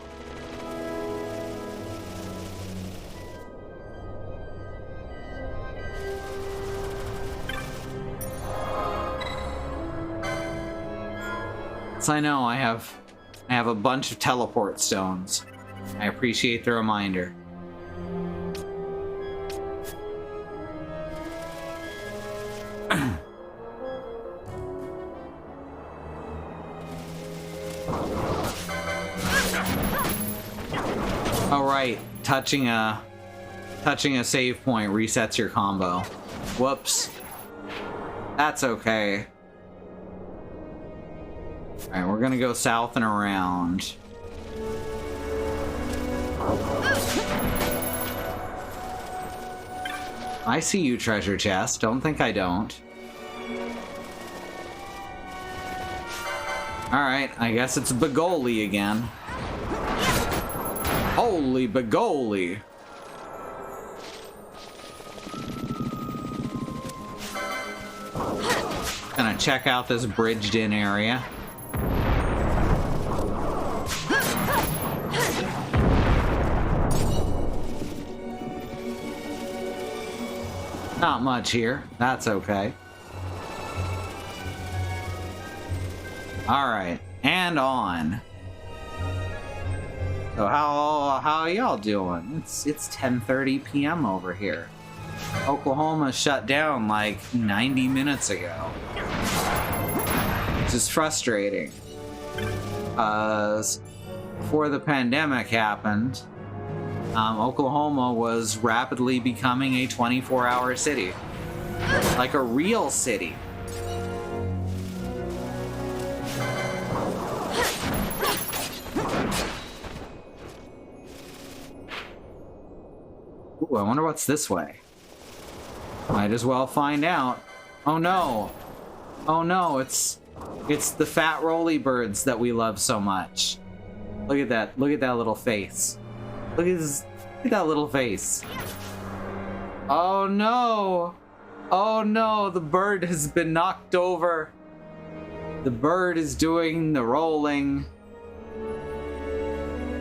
I know I have a bunch of teleport stones. I appreciate the reminder. Oh right, touching a save point resets your combo. Whoops. That's okay. Alright, we're gonna go south and around. I see you, treasure chest. Don't think I don't. Alright, I guess it's Begoli again. Holy Begoli! Gonna check out this bridged-in area. Not much here. That's okay. Alright, and on. So how are y'all doing? It's 10:30 p.m. over here. Oklahoma shut down like 90 minutes ago. Which is frustrating. Before the pandemic happened, Oklahoma was rapidly becoming a 24-hour city. Like a real city. Ooh, I wonder what's this way. Might as well find out. Oh no! Oh no, it's the fat roly birds that we love so much. Look at that little face. Look at that little face. Oh no! Oh no, the bird has been knocked over. The bird is doing the rolling.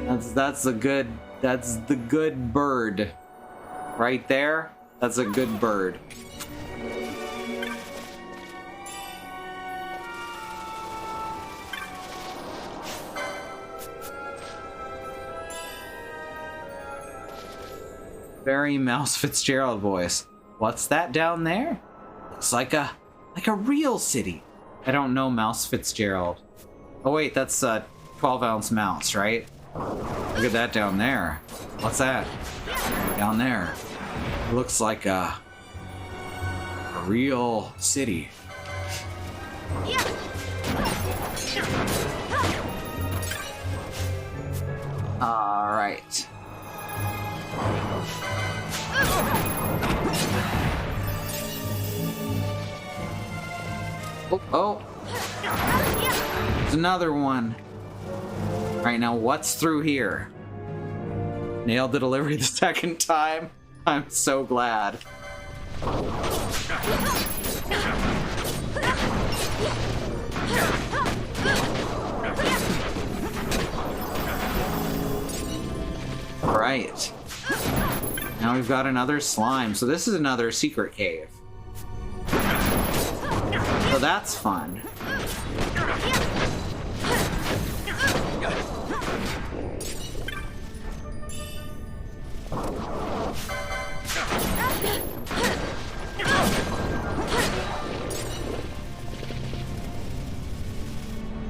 That's the good bird. Right there, that's a good bird. Very Mouse Fitzgerald voice. What's that down there? Looks like a real city. I don't know Mouse Fitzgerald. Oh wait, that's a 12-ounce mouse, right? Look at that down there. What's that? Down there. Looks like a real city. All right. Oh. There's another one. Right now, what's through here? Nailed the delivery the second time. I'm so glad. Right. Now we've got another slime. So this is another secret cave. So that's fun.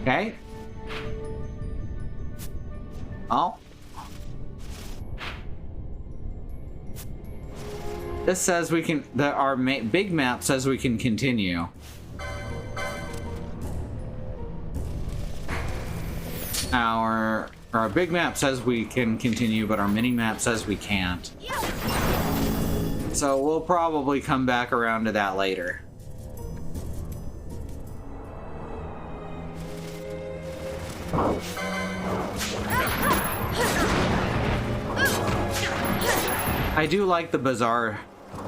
Okay. Oh. This says we can, our big map says we can continue. Our big map says we can continue, but our mini map says we can't. So we'll probably come back around to that later. I do like the bazaar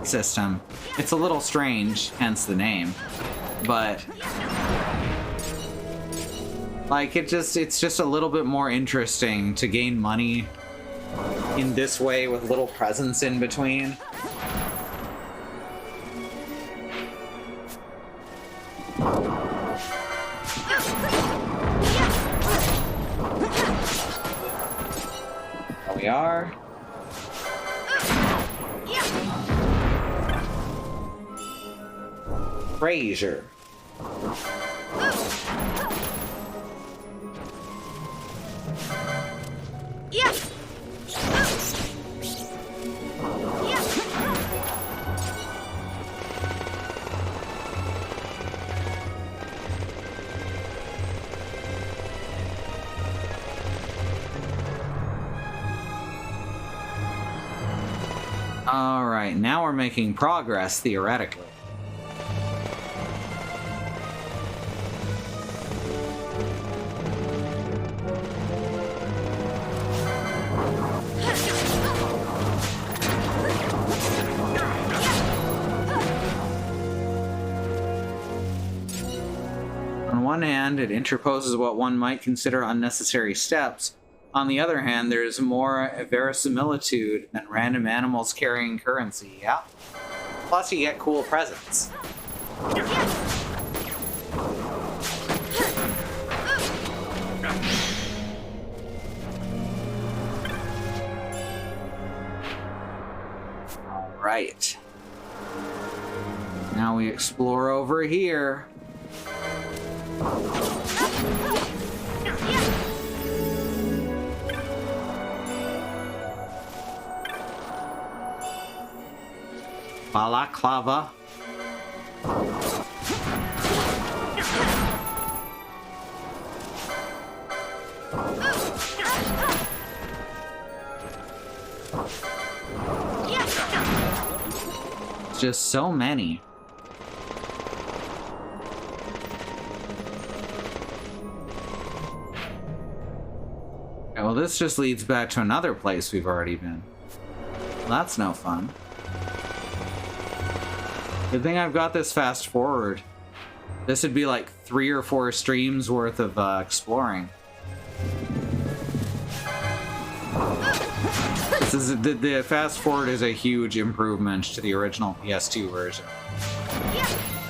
system. It's a little strange, hence the name, but like it's just a little bit more interesting to gain money in this way with little presents in between. There we are. Bruiser. All right, now we're making progress theoretically. On one hand, it interposes what one might consider unnecessary steps. On the other hand, there's more verisimilitude than random animals carrying currency, yeah? Plus, you get cool presents. Alright. Now we explore over here. Balaclava. It's just so many. Okay, well, this just leads back to another place we've already been. Well, that's no fun. Good thing I've got this fast forward. This would be like 3 or 4 streams worth of exploring. This is the fast forward is a huge improvement to the original PS2 version.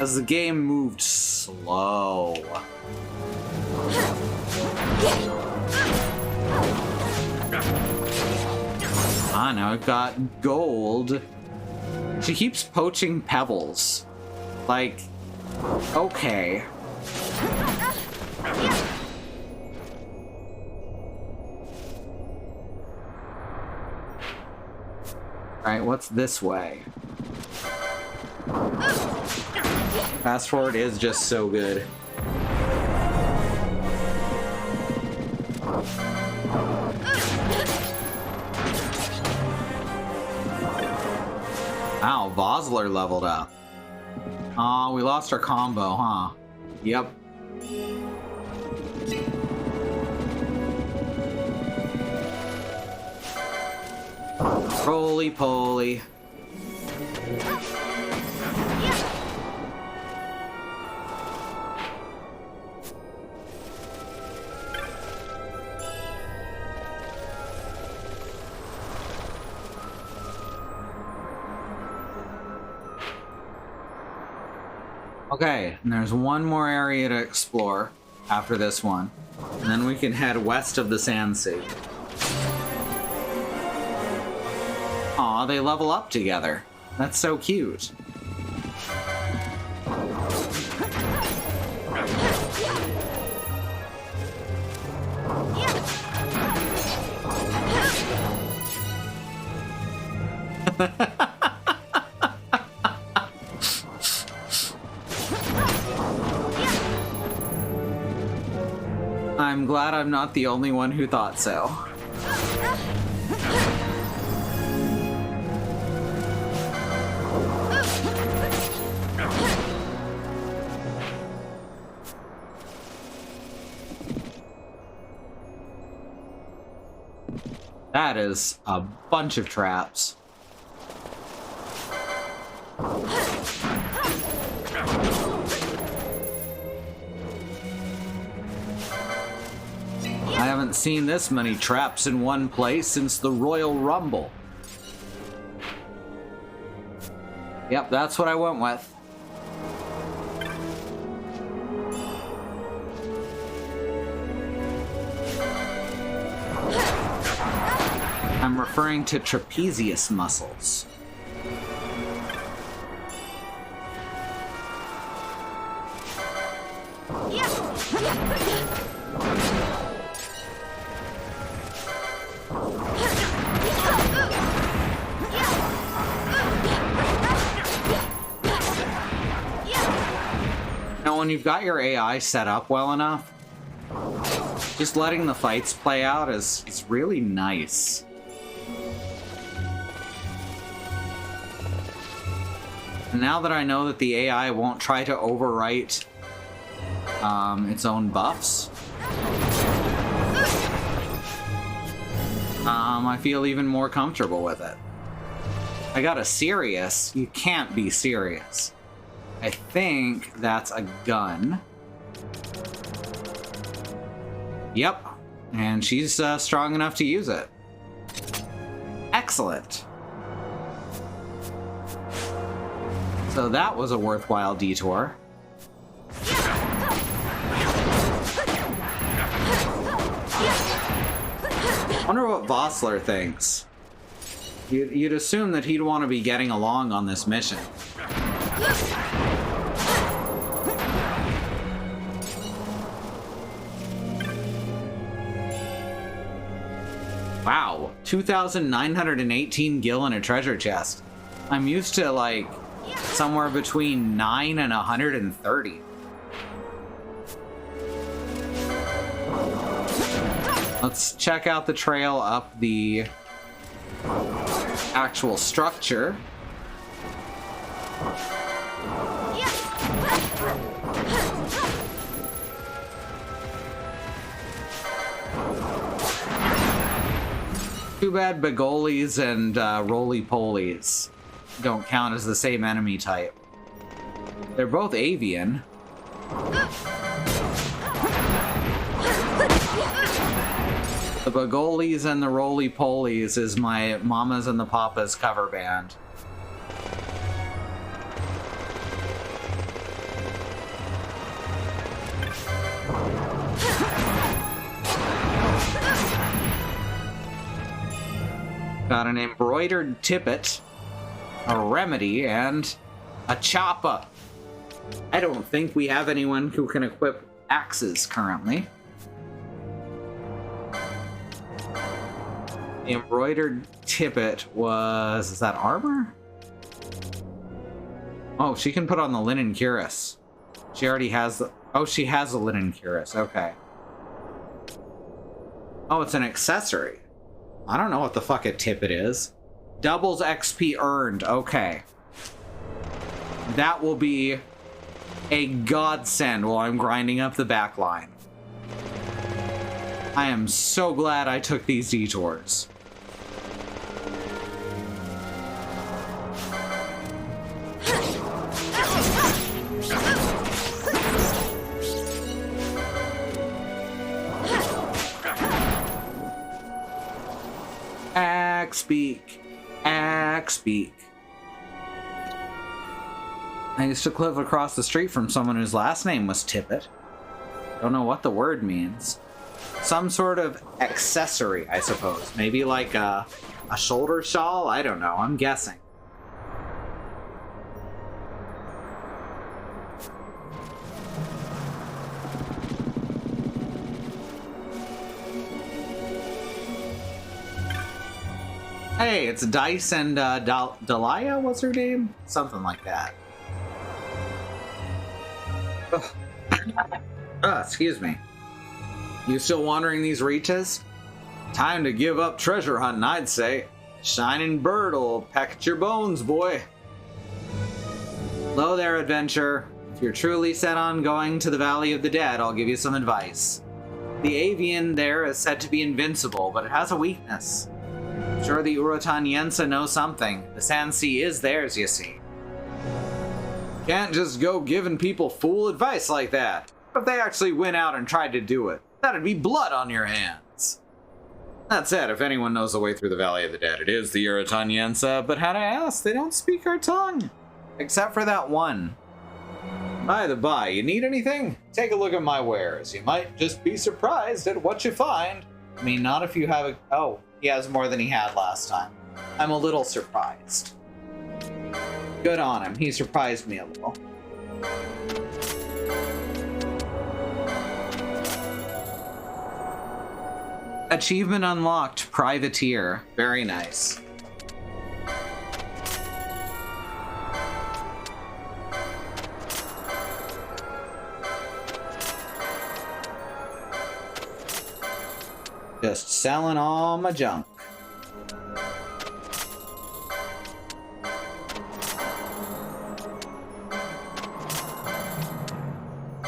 As the game moved slow. Ah, now I've got gold. She keeps poaching pebbles. Like, okay. Alright, what's this way? Fast forward is just so good. Wow, Vosler leveled up. Aw, we lost our combo, huh? Yep. Roly-poly. Okay, and there's one more area to explore after this one. And then we can head west of the Sand Sea. Aw, they level up together. That's so cute. I'm glad I'm not the only one who thought so. That is a bunch of traps. I haven't seen this many traps in one place since the Royal Rumble. Yep, that's what I went with. I'm referring to trapezius muscles. Now, when you've got your AI set up well enough, just letting the fights play out is really nice. And now that I know that the AI won't try to overwrite its own buffs, I feel even more comfortable with it. I got a Sirius. You can't be serious. I think that's a gun. Yep. And she's strong enough to use it. Excellent. So that was a worthwhile detour. Wonder what Vosler thinks. You'd assume that he'd want to be getting along on this mission. Wow, 2,918 gil in a treasure chest. I'm used to like somewhere between 9 and 130. Let's check out the trail up the actual structure. Too bad Bagolies and Roly-Polies don't count as the same enemy type. They're both avian. The Bagolies and the Roly-Polies is my Mamas and the Papas cover band. Got an embroidered tippet, a remedy, and a choppa. I don't think we have anyone who can equip axes currently. The embroidered tippet was... is that armor? Oh, she can put on the linen cuirass. She already has the... oh, she has a linen cuirass. Okay. Oh, it's an accessory. I don't know what the fuck a tippet is. Doubles XP earned. Okay. That will be a godsend while I'm grinding up the back line. I am so glad I took these detours. Axe-beak. Axe-beak. I used to live across the street from someone whose last name was Tippet. Don't know what the word means. Some sort of accessory, I suppose. Maybe like a shoulder shawl? I don't know. I'm guessing. Hey, it's Dice and Delia? What's her name? Something like that. Excuse me. You still wandering these reaches? Time to give up treasure hunting, I'd say. Shining bird'll peck at your bones, boy. Hello there, adventure. If you're truly set on going to the Valley of the Dead, I'll give you some advice. The avian there is said to be invincible, but it has a weakness. I'm sure the Urutan Yensa know something. The Sand Sea is theirs, you see. Can't just go giving people fool advice like that. What if they actually went out and tried to do it? That'd be blood on your hands. That said, if anyone knows the way through the Valley of the Dead, it is the Urutan Yensa, but had I asked, they don't speak our tongue. Except for that one. By the by, you need anything? Take a look at my wares. You might just be surprised at what you find. I mean, not if you have a... oh, he has more than he had last time. I'm a little surprised. Good on him. He surprised me a little. Achievement unlocked, Privateer. Very nice. Just selling all my junk.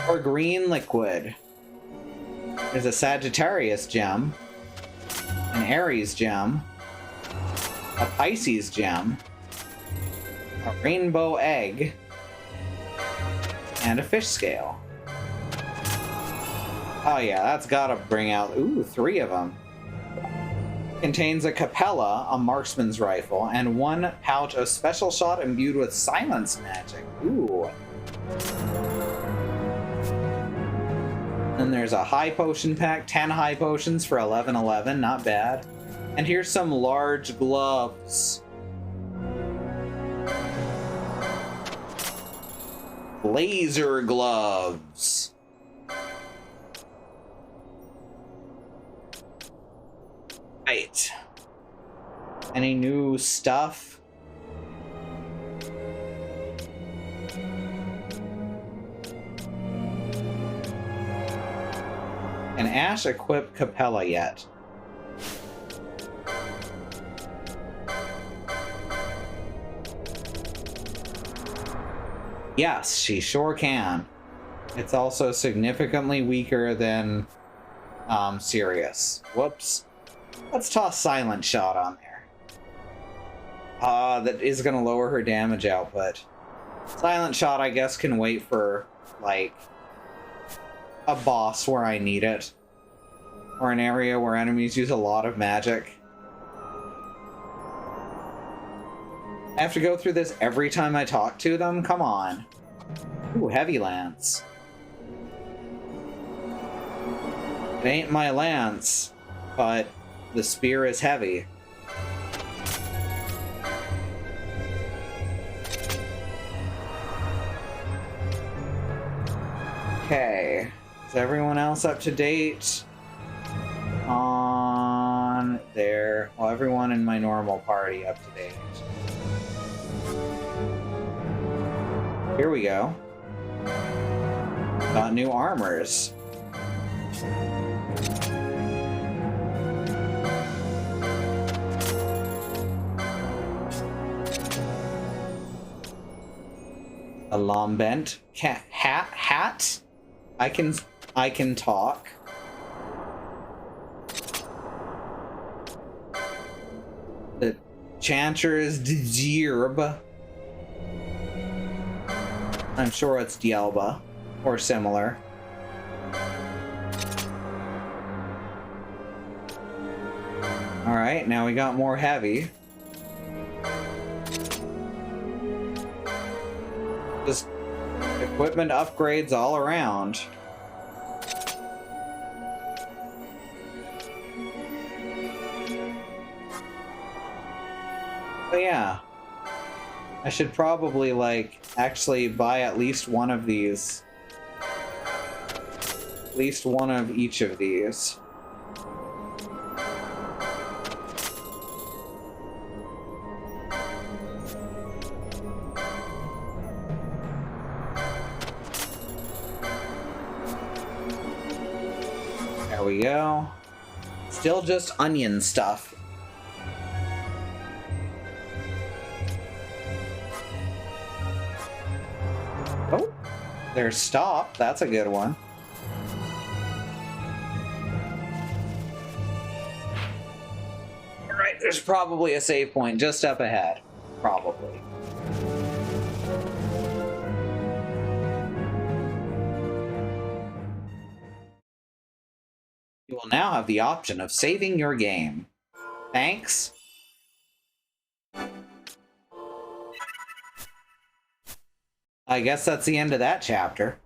Or green liquid. There's a Sagittarius gem, an Aries gem, a Pisces gem, a rainbow egg, and a fish scale. Oh yeah, that's gotta bring out, ooh, 3 of them. Contains a Capella, a marksman's rifle, and 1 pouch of special shot imbued with silence magic. Ooh. Then there's a high potion pack, 10 high potions for 11.11, not bad. And here's some large gloves. Laser gloves. Right. Any new stuff? Can Ash equip Capella yet? Yes, she sure can. It's also significantly weaker than serious. Whoops. Let's toss Silent Shot on there. That is gonna lower her damage output. Silent Shot, I guess, can wait for, like, a boss where I need it. Or an area where enemies use a lot of magic. I have to go through this every time I talk to them? Come on. Ooh, Heavy Lance. It ain't my lance, but the spear is heavy. Okay. Is everyone else up to date? On there. Well, everyone in my normal party up to date. Here we go. Got new armors. A lambent hat. I can talk. The Chanter's Djirb. I'm sure it's Dialba or similar. Alright, now we got more heavy. Just equipment upgrades all around. But yeah. I should probably, like, actually buy at least one of these. At least one of each of these. There we go. Still just onion stuff. Oh, there's stop. That's a good one. Alright, there's probably a save point just up ahead. Probably. You will now have the option of saving your game. Thanks. I guess that's the end of that chapter.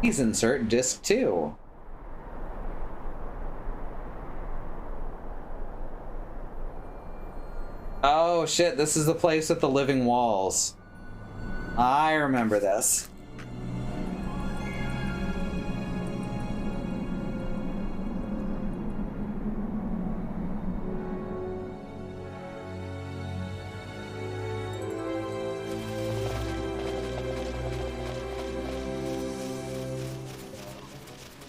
Please insert disc 2. Oh shit, this is the place with the living walls. I remember this.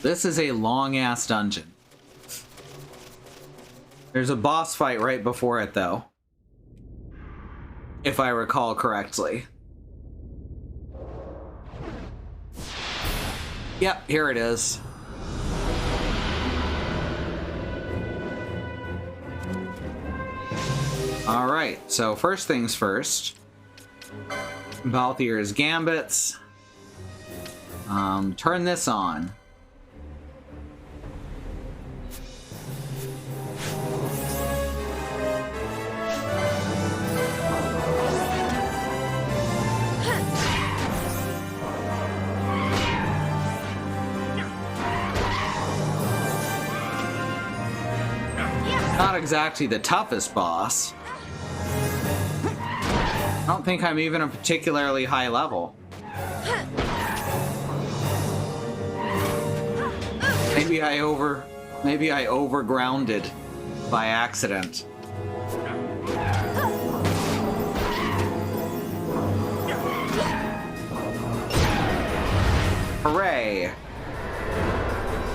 This is a long-ass dungeon. There's a boss fight right before it, though. If I recall correctly. Yep, here it is. Alright, so first things first. Balthier's Gambits. Turn this on. Not exactly the toughest boss. I don't think I'm even a particularly high level. Maybe I overgrounded by accident. Hooray!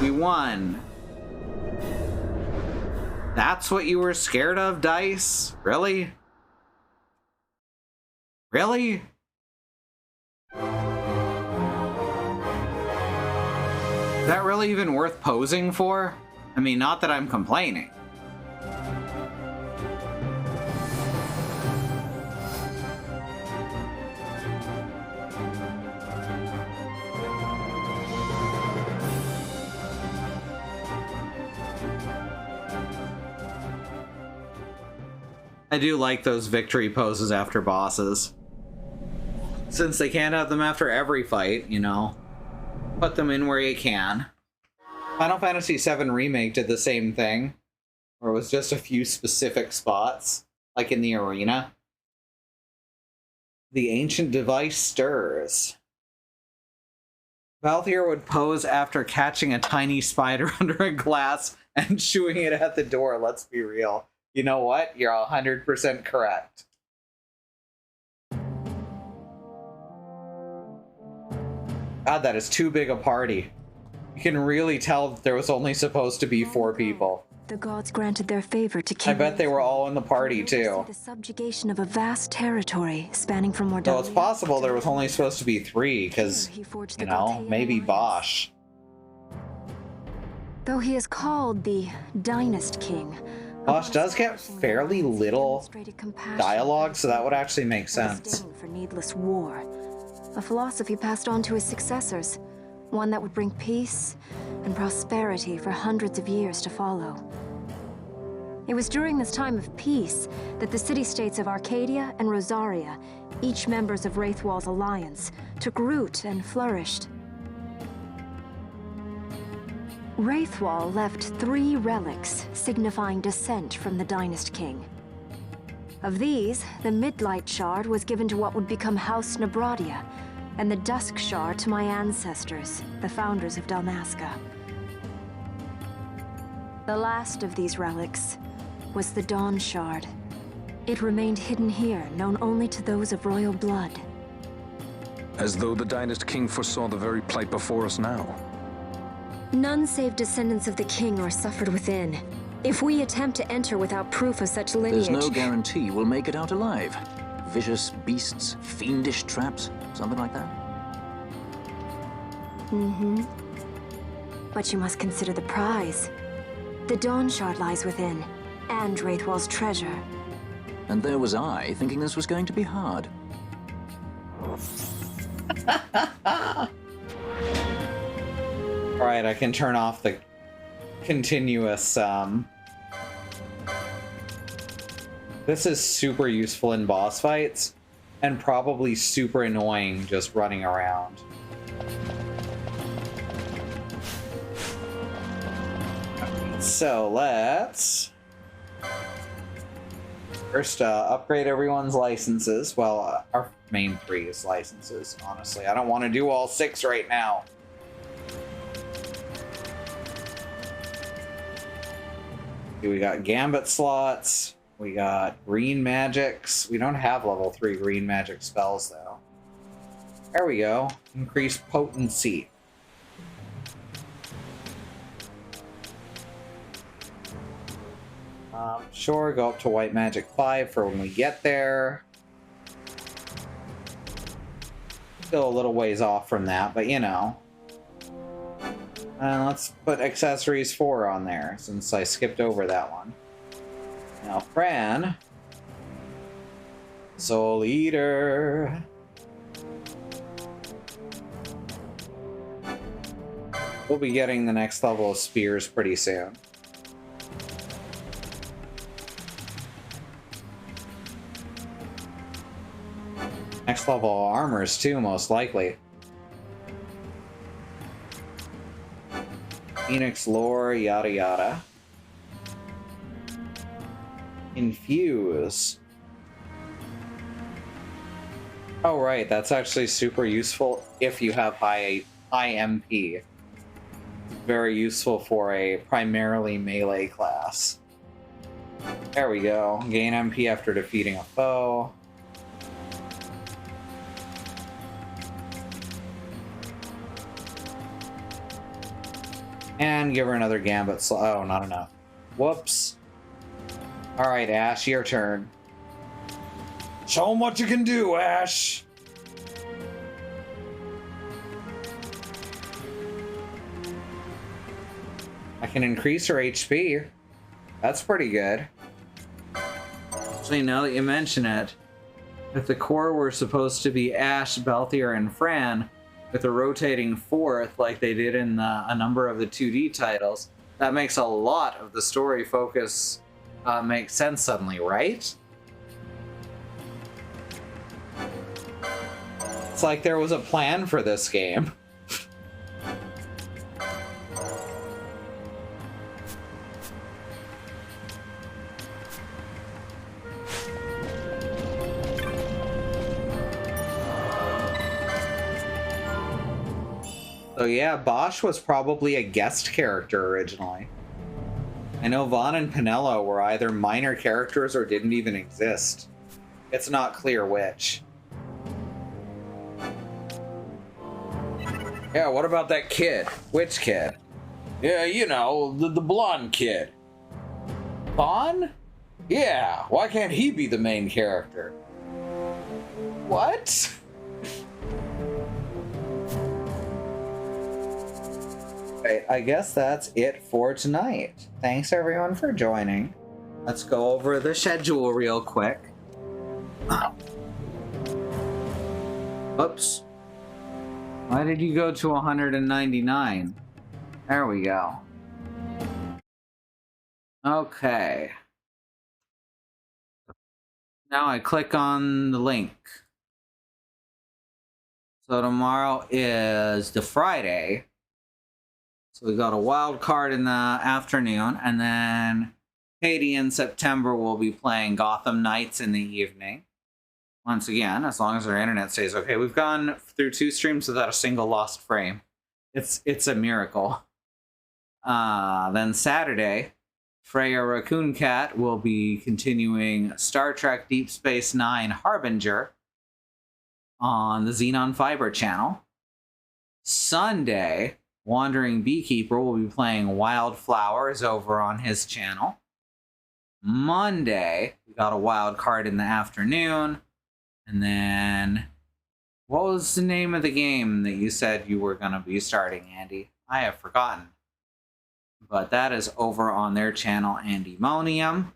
We won. That's what you were scared of, Dice? Really? Really? Is that really even worth posing for? I mean, not that I'm complaining. I do like those victory poses after bosses. Since they can't have them after every fight, you know, put them in where you can. Final Fantasy VII Remake did the same thing, where it was just a few specific spots, like in the arena. The ancient device stirs. Valthier would pose after catching a tiny spider under a glass and shooing it at the door, let's be real. You know what? You're 100% correct. God, that is too big a party. You can really tell that there was only supposed to be 4 people. The gods granted their favor to King. I bet they were all in the party too. The subjugation of a vast territory spanning from Mordalia. So it's possible there was only supposed to be 3, because, you know, maybe Bosch. Though he is called the Dynast King, Bosch does get fairly little dialogue, so that would actually make sense. For needless war, a philosophy passed on to his successors, one that would bring peace and prosperity for hundreds of years to follow. It was during this time of peace that the city-states of Arcadia and Rosaria, each members of Wraithwall's alliance, took root and flourished. Wraithwall left 3 relics signifying descent from the Dynast King. Of these, the Midlight Shard was given to what would become House Nabradia, and the Dusk Shard to my ancestors, the founders of Dalmasca. The last of these relics was the Dawn Shard. It remained hidden here, known only to those of royal blood. As though the Dynast King foresaw the very plight before us now. None save descendants of the king are suffered within. If we attempt to enter without proof of such lineage... There's no guarantee we'll make it out alive. Vicious beasts, fiendish traps, something like that? Mm-hmm. But you must consider the prize. The Dawn Shard lies within, and Wraithwall's treasure. And there was I, thinking this was going to be hard. Alright, I can turn off the continuous, This is super useful in boss fights, and probably super annoying just running around. So let's first upgrade everyone's licenses. Well, our main 3 is licenses, honestly. I don't want to do all 6 right now. We got Gambit slots. We got green magics. We don't have level 3 green magic spells, though. There we go. Increased potency. Sure, go up to white magic 5 for when we get there. Still a little ways off from that, but you know. And let's put accessories 4 on there, since I skipped over that one. Now, Fran. Soul Eater. We'll be getting the next level of spears pretty soon. Next level of armors too, most likely. Phoenix lore, yada yada. Infuse. Oh right, that's actually super useful if you have high MP. Very useful for a primarily melee class. There we go. Gain MP after defeating a foe. And give her another gambit slot. Oh, not enough. Whoops. Alright, Ash, your turn. Show 'em what you can do, Ash! I can increase her HP. That's pretty good. Actually, now that you mention it, if the core were supposed to be Ash, Balthier, and Fran, with a rotating fourth like they did in a number of the 2D titles, that makes a lot of the story focus make sense suddenly, right? It's like there was a plan for this game. So yeah, Bosch was probably a guest character originally. I know Vaughn and Pinello were either minor characters or didn't even exist. It's not clear which. Yeah, what about that kid? Which kid? Yeah, you know, the blonde kid. Vaughn? Yeah, why can't he be the main character? What? Right, I guess that's it for tonight. Thanks everyone for joining. Let's go over the schedule real quick. Oops. Why did you go to 199? There we go. Okay. Now I click on the link. So tomorrow is the Friday. So we got a wild card in the afternoon, and then Katie in September will be playing Gotham Knights in the evening. Once again, as long as our internet stays okay. We've gone through 2 streams without a single lost frame. It's a miracle. Then Saturday, Freya Raccoon Cat will be continuing Star Trek Deep Space Nine Harbinger on the Xenon Fiber channel. Sunday, Wandering Beekeeper will be playing Wildflowers over on his channel. Monday, we got a wild card in the afternoon. And then, what was the name of the game that you said you were going to be starting, Andy? I have forgotten. But that is over on their channel, Andymonium.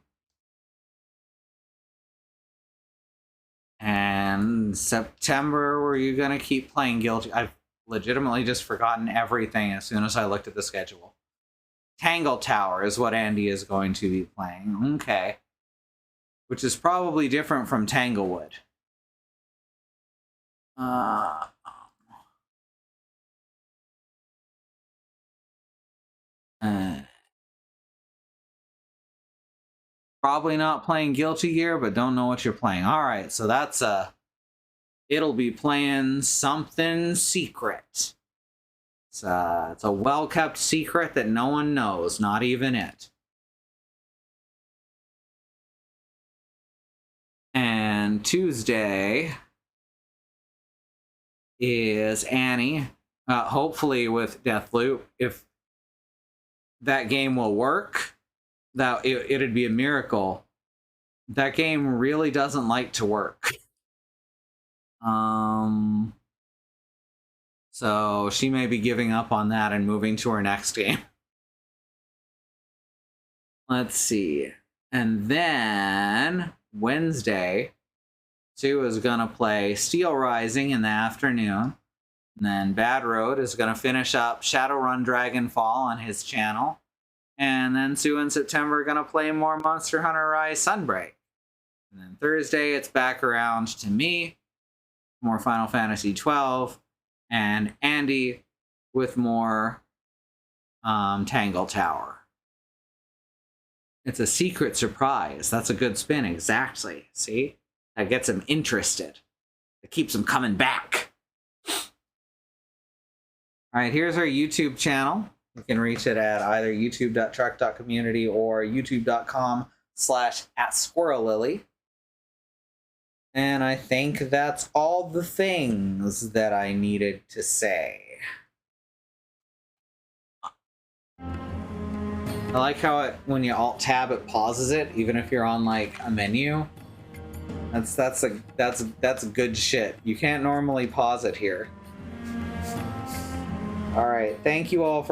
And September, were you going to keep playing Guilty? I've legitimately just forgotten everything as soon as I looked at the schedule. Tangle Tower is what Andy is going to be playing. Okay. Which is probably different from Tanglewood. Probably not playing Guilty Gear, but don't know what you're playing. Alright, so that's it'll be playing something secret. It's a well-kept secret that no one knows, not even it. And Tuesday is Annie, hopefully with Deathloop. If that game will work, that it'd be a miracle. That game really doesn't like to work. So she may be giving up on that and moving to her next game. Let's see. And then Wednesday, Sue is going to play Steel Rising in the afternoon. And then Bad Road is going to finish up Shadowrun Dragonfall on his channel. And then Sue in September are going to play more Monster Hunter Rise Sunbreak. And then Thursday, it's back around to me. More Final Fantasy XII. And Andy with more Tangle Tower. It's a secret surprise. That's a good spin, exactly. See? That gets him interested. It keeps him coming back. Alright, here's our YouTube channel. You can reach it at either youtube.trek.community or youtube.com/@squirrellily. And I think that's all the things that I needed to say. I like how it, when you Alt-Tab, it pauses it, even if you're on like a menu. That's good shit. You can't normally pause it here. All right, thank you all for